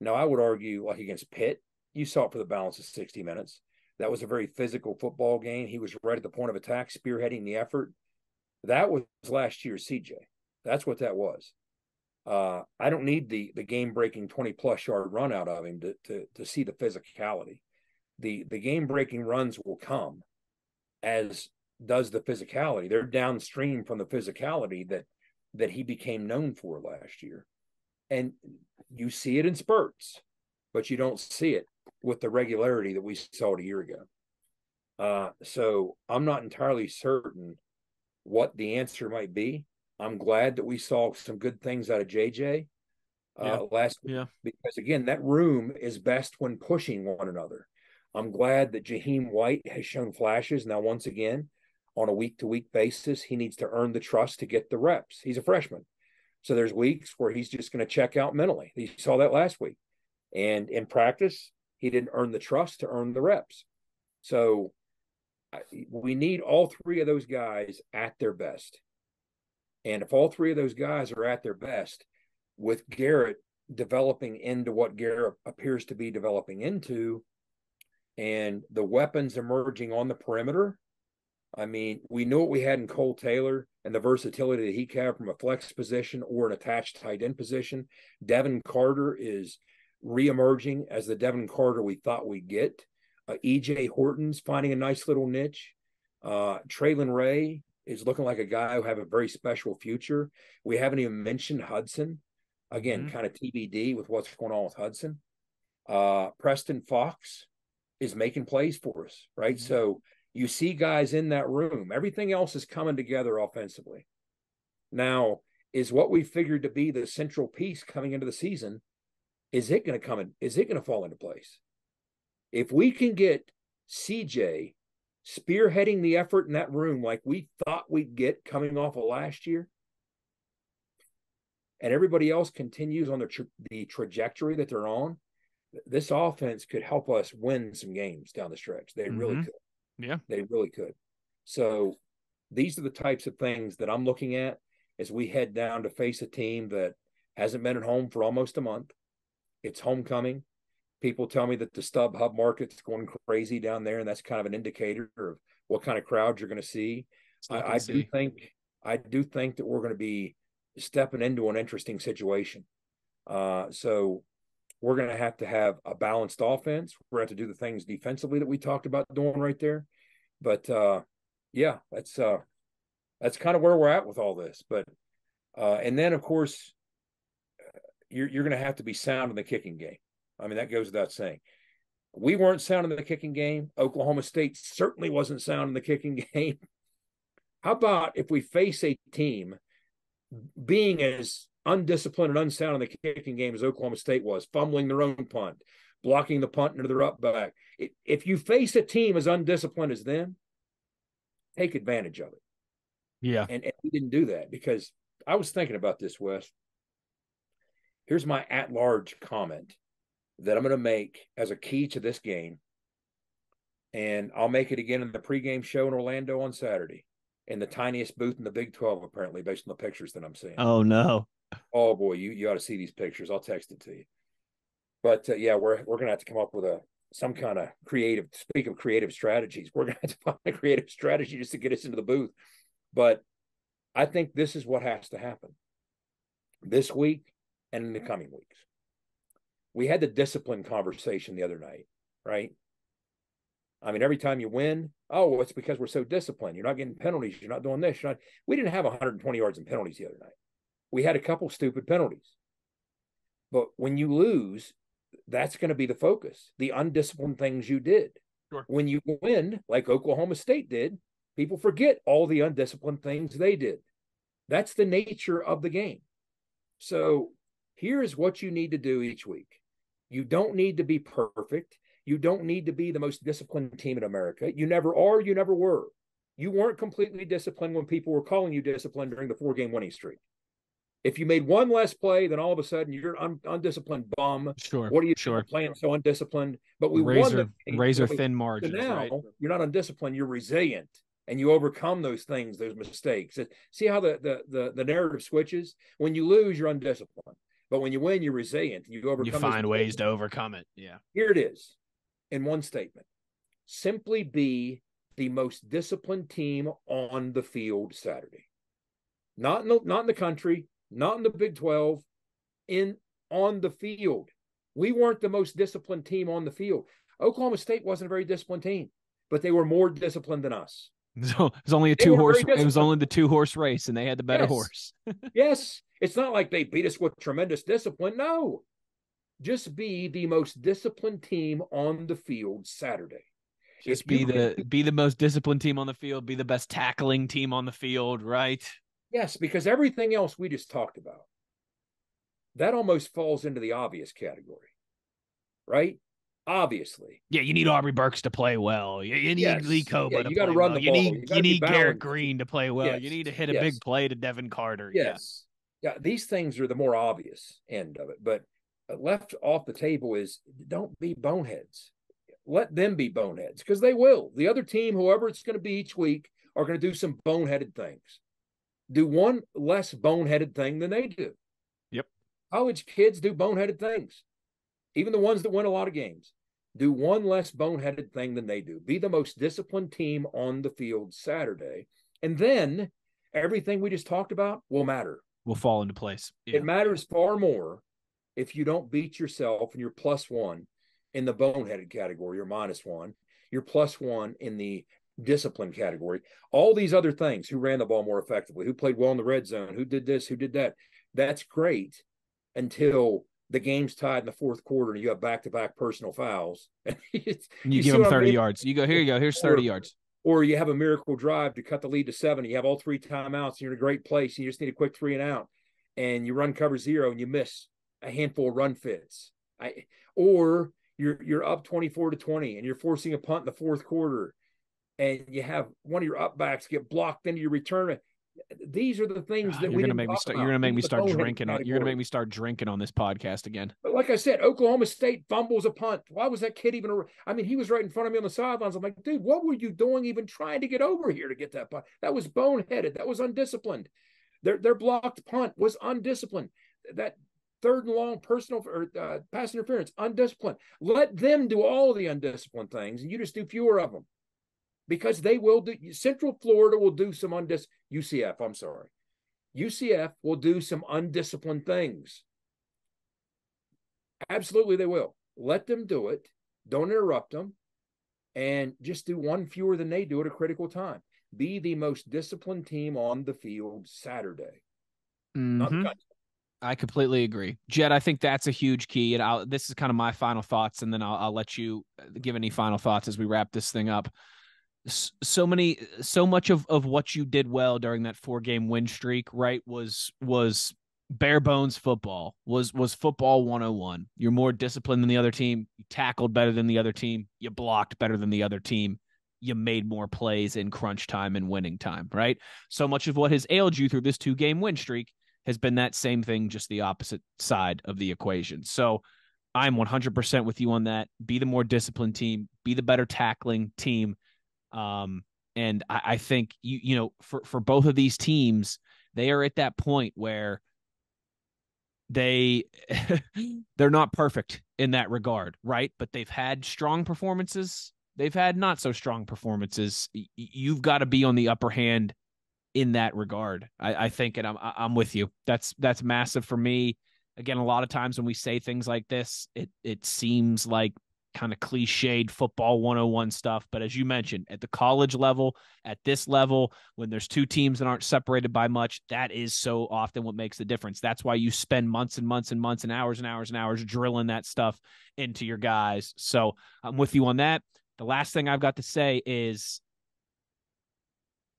Now, I would argue, like against Pitt, you saw it for the balance of 60 minutes. That was a very physical football game. He was right at the point of attack, spearheading the effort. That was last year's CJ. That's what that was. I don't need the game-breaking 20-plus yard run out of him to see the physicality. The game-breaking runs will come, as does the physicality. They're downstream from the physicality that he became known for last year. And you see it in spurts, but you don't see it with the regularity that we saw a year ago. So I'm not entirely certain what the answer might be. I'm glad that we saw some good things out of JJ last week, because, again, that room is best when pushing one another. I'm glad that Jaheim White has shown flashes. Now, once again, on a week-to-week basis, he needs to earn the trust to get the reps. He's a freshman. So there's weeks where he's just going to check out mentally. You saw that last week. And in practice, he didn't earn the trust to earn the reps. So we need all three of those guys at their best. And if all three of those guys are at their best, with Garrett developing into what Garrett appears to be developing into, and the weapons emerging on the perimeter, I mean, we know what we had in Cole Taylor and the versatility that he can have from a flex position or an attached tight end position. Devin Carter is reemerging as the Devin Carter we thought we'd get. E.J. Horton's finding a nice little niche. Traylon Ray is looking like a guy who have a very special future. We haven't even mentioned Hudson. Again, kind of TBD with what's going on with Hudson. Preston Fox is making plays for us, right? So you see guys in that room. Everything else is coming together offensively. Now, is what we figured to be the central piece coming into the season, is it going to come in? Is it going to fall into place? If we can get CJ spearheading the effort in that room like we thought we'd get coming off of last year, and everybody else continues on the trajectory that they're on, this offense could help us win some games down the stretch. They really could. Yeah. They really could. So these are the types of things that I'm looking at as we head down to face a team that hasn't been at home for almost a month. It's homecoming. People tell me that the StubHub market's going crazy down there, and that's kind of an indicator of what kind of crowd you're going to see. I do think that we're going to be stepping into an interesting situation. So we're going to have a balanced offense. We're going to have to do the things defensively that we talked about doing right there. But yeah, that's kind of where we're at with all this. But and then of course you're going to have to be sound in the kicking game. I mean, that goes without saying. We weren't sound in the kicking game. Oklahoma State certainly wasn't sound in the kicking game. How about if we face a team being as undisciplined and unsound in the kicking game as Oklahoma State was, fumbling their own punt, blocking the punt into their up back. If you face a team as undisciplined as them, take advantage of it. Yeah. And we didn't do that, because I was thinking about this, Wes. Here's my at-large comment that I'm going to make as a key to this game. And I'll make it again in the pregame show in Orlando on Saturday, in the tiniest booth in the Big 12, apparently, based on the pictures that I'm seeing. Oh, no. Oh, boy, you ought to see these pictures. I'll text it to you. But, yeah, we're going to have to come up with some kind of creative – speak of creative strategies. We're going to have to find a creative strategy just to get us into the booth. But I think this is what has to happen this week and in the coming weeks. We had the discipline conversation the other night, right? I mean, every time you win, oh, it's because we're so disciplined. You're not getting penalties. You're not doing this. We didn't have 120 yards in penalties the other night. We had a couple stupid penalties. But when you lose, that's going to be the focus, the undisciplined things you did. Sure. When you win, like Oklahoma State did, people forget all the undisciplined things they did. That's the nature of the game. So here's what you need to do each week. You don't need to be perfect. You don't need to be the most disciplined team in America. You never are. You never were. You weren't completely disciplined when people were calling you disciplined during the 4-game winning streak. If you made one less play, then all of a sudden you're undisciplined bum. Sure. What are you playing so undisciplined? But we won razor thin margins. So now right? You're not undisciplined. You're resilient, and you overcome those things, those mistakes. See how the narrative switches? When you lose, you're undisciplined. But when you win, you're resilient. You overcome. You find ways to overcome it. Yeah. Here it is, in one statement: simply be the most disciplined team on the field Saturday. Not in the country, not in the Big 12, on the field. We weren't the most disciplined team on the field. Oklahoma State wasn't a very disciplined team, but they were more disciplined than us. So it was only it was only the 2-horse race, and they had the better horse. Yes. It's not like they beat us with tremendous discipline. No. Just be the most disciplined team on the field Saturday. Just be the most disciplined team on the field, be the best tackling team on the field, right? Yes, because everything else we just talked about, that almost falls into the obvious category, right? Obviously. Yeah, you need Aubrey Burks to play well. You need Lee Koba to play well. You need Garrett Green to play well. Yes. You need to hit a big play to Devin Carter. Yes. Yeah, these things are the more obvious end of it. But left off the table is don't be boneheads. Let them be boneheads, because they will. The other team, whoever it's going to be each week, are going to do some boneheaded things. Do one less boneheaded thing than they do. Yep. College kids do boneheaded things. Even the ones that win a lot of games. Do one less boneheaded thing than they do. Be the most disciplined team on the field Saturday. And then everything we just talked about will matter. Will fall into place. Yeah. It matters far more if you don't beat yourself and you're +1 in the boneheaded category or -1. You're +1 in the discipline category. All these other things, who ran the ball more effectively, who played well in the red zone, who did this, who did that. That's great until the game's tied in the fourth quarter and you have back-to-back personal fouls. you give them 30 yards. You go, here you go. Here's 30 yards. Or you have a miracle drive to cut the lead to 7. You have all 3 timeouts and you're in a great place. And you just need a quick 3 and out. And you run cover 0 and you miss a handful of run fits. Or you're up 24-20 and you're forcing a punt in the fourth quarter. and you have one of your upbacks get blocked into your return. These are the things that You're gonna make me start. You're gonna make me start drinking. You're gonna make me start drinking on this podcast again. But like I said, Oklahoma State fumbles a punt. Why was that kid even? I mean, he was right in front of me on the sidelines. I'm like, dude, what were you doing even trying to get over here to get that punt? That was boneheaded. That was undisciplined. Their blocked punt was undisciplined. That third and long personal or pass interference, undisciplined. Let them do all of the undisciplined things, and you just do fewer of them. Because they will do. Central Florida will do some UCF, I'm sorry. UCF will do some undisciplined things. Absolutely, they will. Let them do it. Don't interrupt them. And just do one fewer than they do at a critical time. Be the most disciplined team on the field Saturday. Mm-hmm. I completely agree. Jed, I think that's a huge key. And this is kind of my final thoughts, and then I'll let you give any final thoughts as we wrap this thing up. So much of what you did well during that 4-game win streak, right, was bare bones football, was football 101. You're more disciplined than the other team. You tackled better than the other team. You blocked better than the other team. You made more plays in crunch time and winning time, right? So much of what has ailed you through this 2-game win streak has been that same thing, just the opposite side of the equation. So I'm 100% with you on that. Be the more disciplined team. Be the better tackling team. And I think you know, for both of these teams, they are at that point where they're not perfect in that regard, right? But they've had strong performances. They've had not so strong performances. You've got to be on the upper hand in that regard. I think, and I'm with you. That's massive for me. Again, a lot of times when we say things like this, it seems like kind of cliched football 101 stuff. But as you mentioned, at the college level, at this level, when there's two teams that aren't separated by much, that is so often what makes the difference. That's why you spend months and months and months and hours drilling that stuff into your guys. So I'm with you on that. The last thing I've got to say is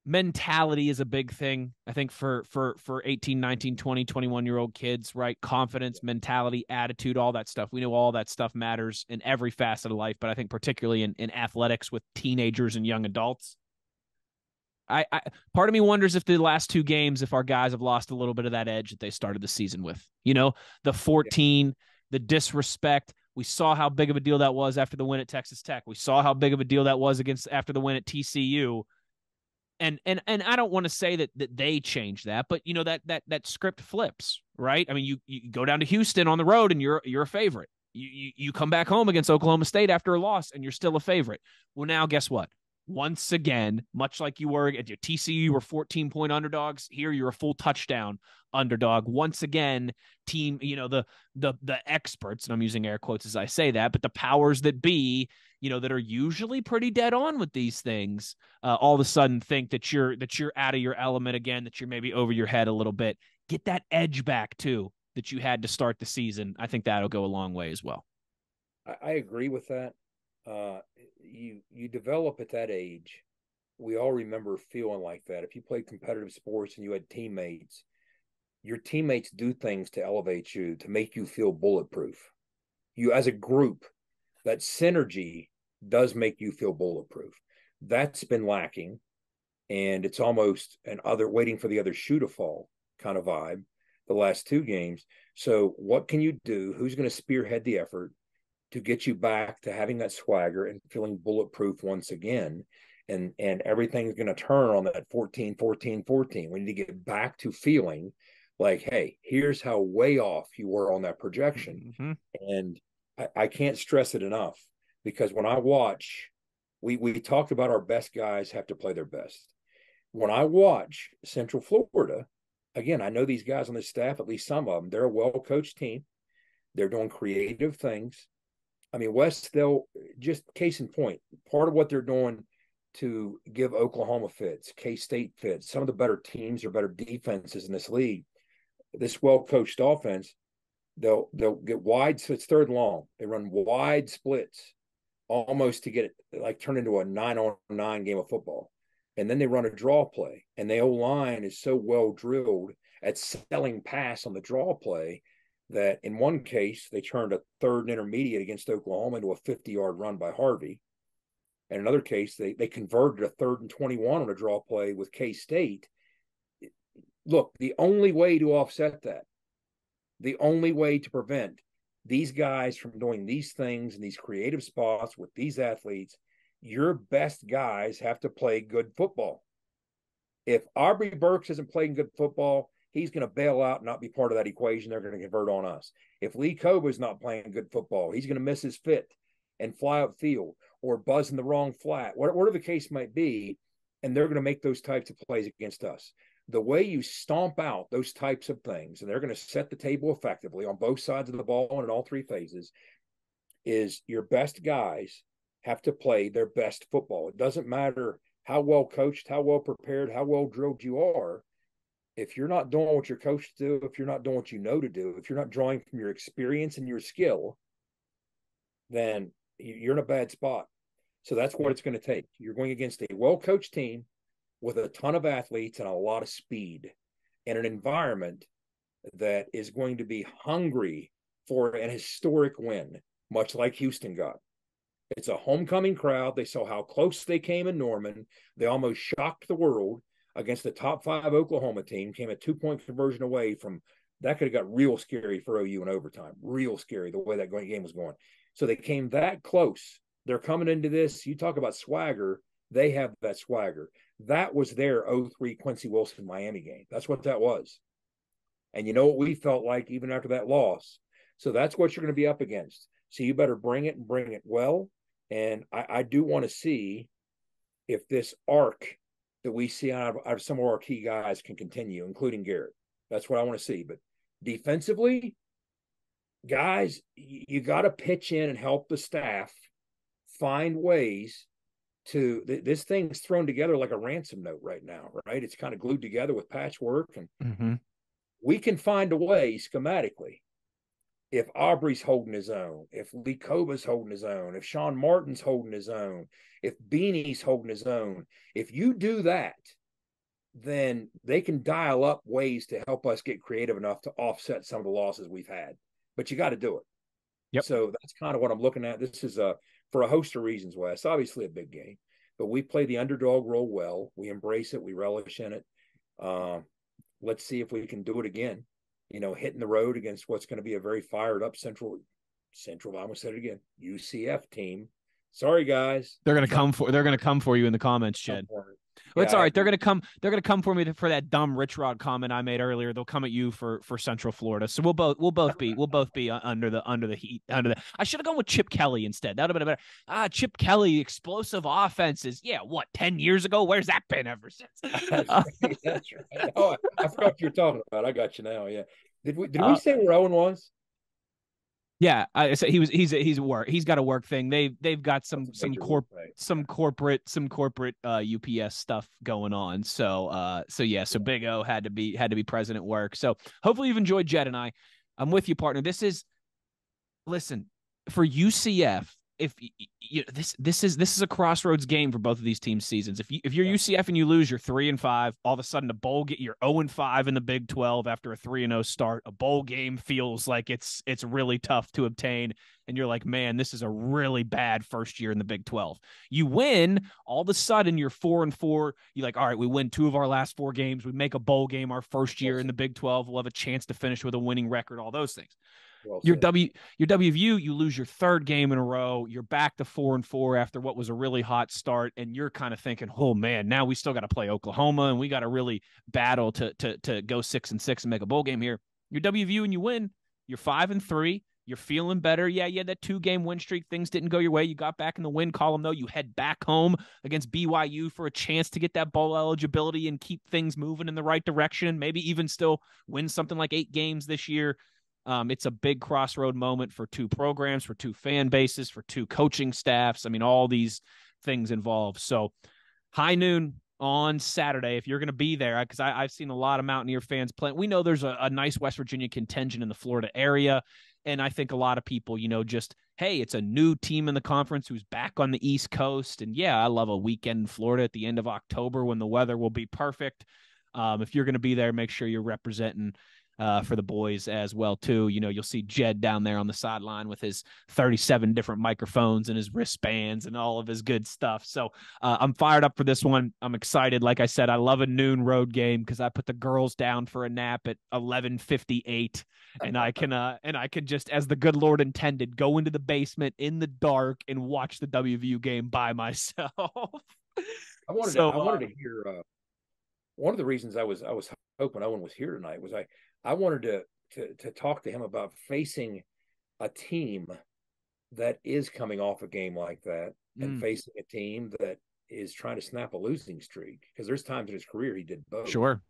mentality is a big thing, I think, for 18, 19, 20, 21-year-old kids, right? Confidence, mentality, attitude, all that stuff. We know all that stuff matters in every facet of life, but I think particularly in athletics with teenagers and young adults. I part of me wonders if the last 2 games, if our guys have lost a little bit of that edge that they started the season with. You know, the 14, the disrespect. We saw how big of a deal that was after the win at Texas Tech. We saw how big of a deal that was after the win at TCU. And I don't want to say that they changed that, but you know, that script flips, right? I mean, you go down to Houston on the road and you're a favorite. You come back home against Oklahoma State after a loss and you're still a favorite. Well, now guess what? Once again, much like you were at your TCU, you were 14-point underdogs. Here, you're a full touchdown underdog. Once again, team, you know, the experts, and I'm using air quotes as I say that, but the powers that be, you know, that are usually pretty dead on with these things, all of a sudden think that you're out of your element again, that you're maybe over your head a little bit. Get that edge back too that you had to start the season. I think that'll go a long way as well. I agree with that. You develop at that age. We all remember feeling like that. If you played competitive sports and you had teammates, your teammates do things to elevate you, to make you feel bulletproof. You, as a group, that synergy does make you feel bulletproof. That's been lacking, and it's almost waiting for the other shoe to fall kind of vibe the last 2 games. So what can you do? Who's going to spearhead the effort to get you back to having that swagger and feeling bulletproof once again? And everything's going to turn on that 14. We need to get back to feeling like, hey, here's how way off you were on that projection. Mm-hmm. And I can't stress it enough, because when I watch, we talked about our best guys have to play their best. When I watch Central Florida, again, I know these guys on the staff, at least some of them, they're a well-coached team. They're doing creative things. I mean, Wes, they'll just case in point, part of what they're doing to give Oklahoma fits, K-State fits, some of the better teams or better defenses in this league, this well-coached offense, they'll get wide, so it's third and long. They run wide splits almost to get it, like, turn into a 9-on-9 game of football. And then they run a draw play, and the O-line is so well drilled at selling pass on the draw play that in one case they turned a third and intermediate against Oklahoma into a 50-yard run by Harvey. In another case, they converted a 3rd and 21 on a draw play with K-State. Look, the only way to offset that, the only way to prevent these guys from doing these things in these creative spots with these athletes, your best guys have to play good football. If Aubrey Burks isn't playing good football, he's going to bail out and not be part of that equation. They're going to convert on us. If Lee Koba is not playing good football, he's going to miss his fit and fly upfield or buzz in the wrong flat, whatever the case might be, and they're going to make those types of plays against us. The way you stomp out those types of things, and they're going to set the table effectively on both sides of the ball and in all three phases, is your best guys have to play their best football. It doesn't matter how well coached, how well prepared, how well drilled you are. If you're not doing what you're coached to do, if you're not doing what you know to do, if you're not drawing from your experience and your skill, then you're in a bad spot. So that's what it's going to take. You're going against a well-coached team with a ton of athletes and a lot of speed in an environment that is going to be hungry for an historic win, much like Houston got. It's a homecoming crowd. They saw how close they came in Norman. They almost shocked the world against the top 5 Oklahoma team, came a 2-point conversion away from that. Could have got real scary for OU in overtime, real scary the way that game was going. So they came that close. They're coming into this. You talk about swagger. They have that swagger. That was their 0-3 Quincy Wilson Miami game. That's what that was. And you know what we felt like even after that loss. So that's what you're going to be up against. So you better bring it and bring it well. And I do want to see if this arc that we see out of some of our key guys can continue, including Garrett. That's what I want to see. But defensively, guys, you got to pitch in and help the staff find ways to this thing's thrown together like a ransom note right now, right? It's kind of glued together with patchwork, and we can find a way schematically. If Aubrey's holding his own, if Lee Koba's holding his own, if Sean Martin's holding his own, if Beanie's holding his own, if you do that, then they can dial up ways to help us get creative enough to offset some of the losses we've had. But you got to do it. Yep. So that's kind of what I'm looking at. This is for a host of reasons, Wes. Obviously a big game, but we play the underdog role well. We embrace it. We relish in it. Let's see if we can do it again. Hitting the road against what's going to be a very fired up Central, I almost said it again, UCF team. Sorry, guys. They're going to come for you in the comments, Jed. Well, it's all right. They're going to come for me for that dumb Rich Rod comment I made earlier. They'll come at you for Central Florida. So we'll both be under the heat. I should have gone with Chip Kelly instead. That would have been better. Chip Kelly, explosive offenses. Yeah, what, 10 years ago? Where's that been ever since? That's right. Oh, I forgot what you're talking about. I got you now. Yeah. Did we say where Owen was? Yeah, so he's got a work thing. They've got some corporate UPS stuff going on. So Big O had to be present at work. So hopefully you've enjoyed Jed and I. I'm with you, partner. Listen, for UCF, if this is a crossroads game for both of these teams' seasons. If you're UCF and you lose, you're 3-5. All of a sudden, you're 0-5 in the Big 12 after a 3-0 start. A bowl game feels like it's really tough to obtain, and you're like, man, this is a really bad first year in the Big 12. You win, all of a sudden you're 4-4. You're like, all right, we win 2 of our last 4 games. We make a bowl game our first year in the Big 12. We'll have a chance to finish with a winning record. All those things. Well, your WVU, you lose your 3rd game in a row. You're back to 4-4 after what was a really hot start, and you're kind of thinking, oh man, now we still got to play Oklahoma, and we got to really battle to go 6-6 and make a bowl game here. Your WVU and you win. You're 5-3. You're feeling better. Yeah, that 2-game win streak. Things didn't go your way. You got back in the win column though. You head back home against BYU for a chance to get that bowl eligibility and keep things moving in the right direction. Maybe even still win something like 8 games this year. It's a big crossroad moment for 2 programs, for 2 fan bases, for 2 coaching staffs. I mean, all these things involved. So high noon on Saturday, if you're going to be there, because I've seen a lot of Mountaineer fans playing. We know there's a nice West Virginia contingent in the Florida area. And I think a lot of people, just, hey, it's a new team in the conference who's back on the East Coast. And yeah, I love a weekend in Florida at the end of October when the weather will be perfect. If you're going to be there, make sure you're representing for the boys as well, too. You know, you'll see Jed down there on the sideline with his 37 different microphones and his wristbands and all of his good stuff. So I'm fired up for this one. I'm excited. Like I said, I love a noon road game because I put the girls down for a nap at 11:58. And I can just, as the good Lord intended, go into the basement in the dark and watch the WVU game by myself. I wanted to hear. One of the reasons I was hoping Owen was here tonight was I wanted to talk to him about facing a team that is coming off a game like that and facing a team that is trying to snap a losing streak, because there's times in his career he did both. Sure.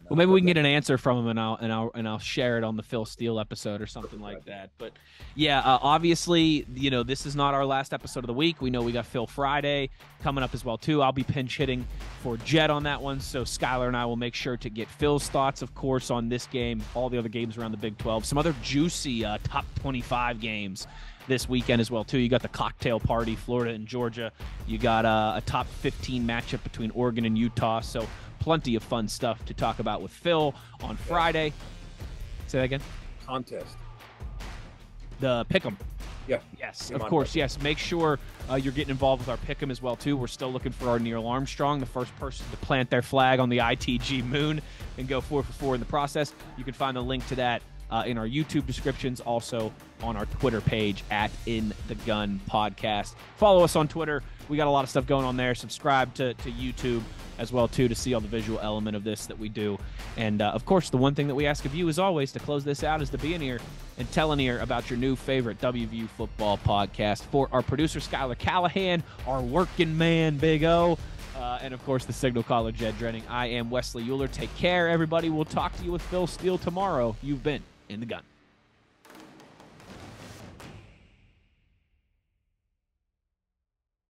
Well, maybe we can get an answer from him, and I'll share it on the Phil Steele episode or something like that. But yeah, obviously, you know, this is not our last episode of the week. We know we got Phil Friday coming up as well too. I'll be pinch hitting for Jed on that one, so Skylar and I will make sure to get Phil's thoughts, of course, on this game, all the other games around the Big 12, some other juicy top 25 games this weekend as well too. You got the cocktail party, Florida and Georgia. You got a top 15 matchup between Oregon and Utah. So plenty of fun stuff to talk about with Phil on Friday. Say that again. Contest. The Pick'em. Yeah. Yes, of course. Yes. Make sure you're getting involved with our Pick'em as well too. We're still looking for our Neil Armstrong, the first person to plant their flag on the ITG moon and go 4 for 4 in the process. You can find the link to that in our YouTube descriptions, also on our Twitter page at In the Gun Podcast. Follow us on Twitter. We got a lot of stuff going on there. Subscribe to YouTube as well too to see all the visual element of this that we do. And of course, the one thing that we ask of you, as always, to close this out, is to be an ear and tell an ear about your new favorite WVU football podcast. For our producer Skylar Callahan, our working man Big O, and of course the signal caller Jed Drenning, I am Wesley Euler. Take care, everybody. We'll talk to you with Phil Steele tomorrow. You've been In the Gun.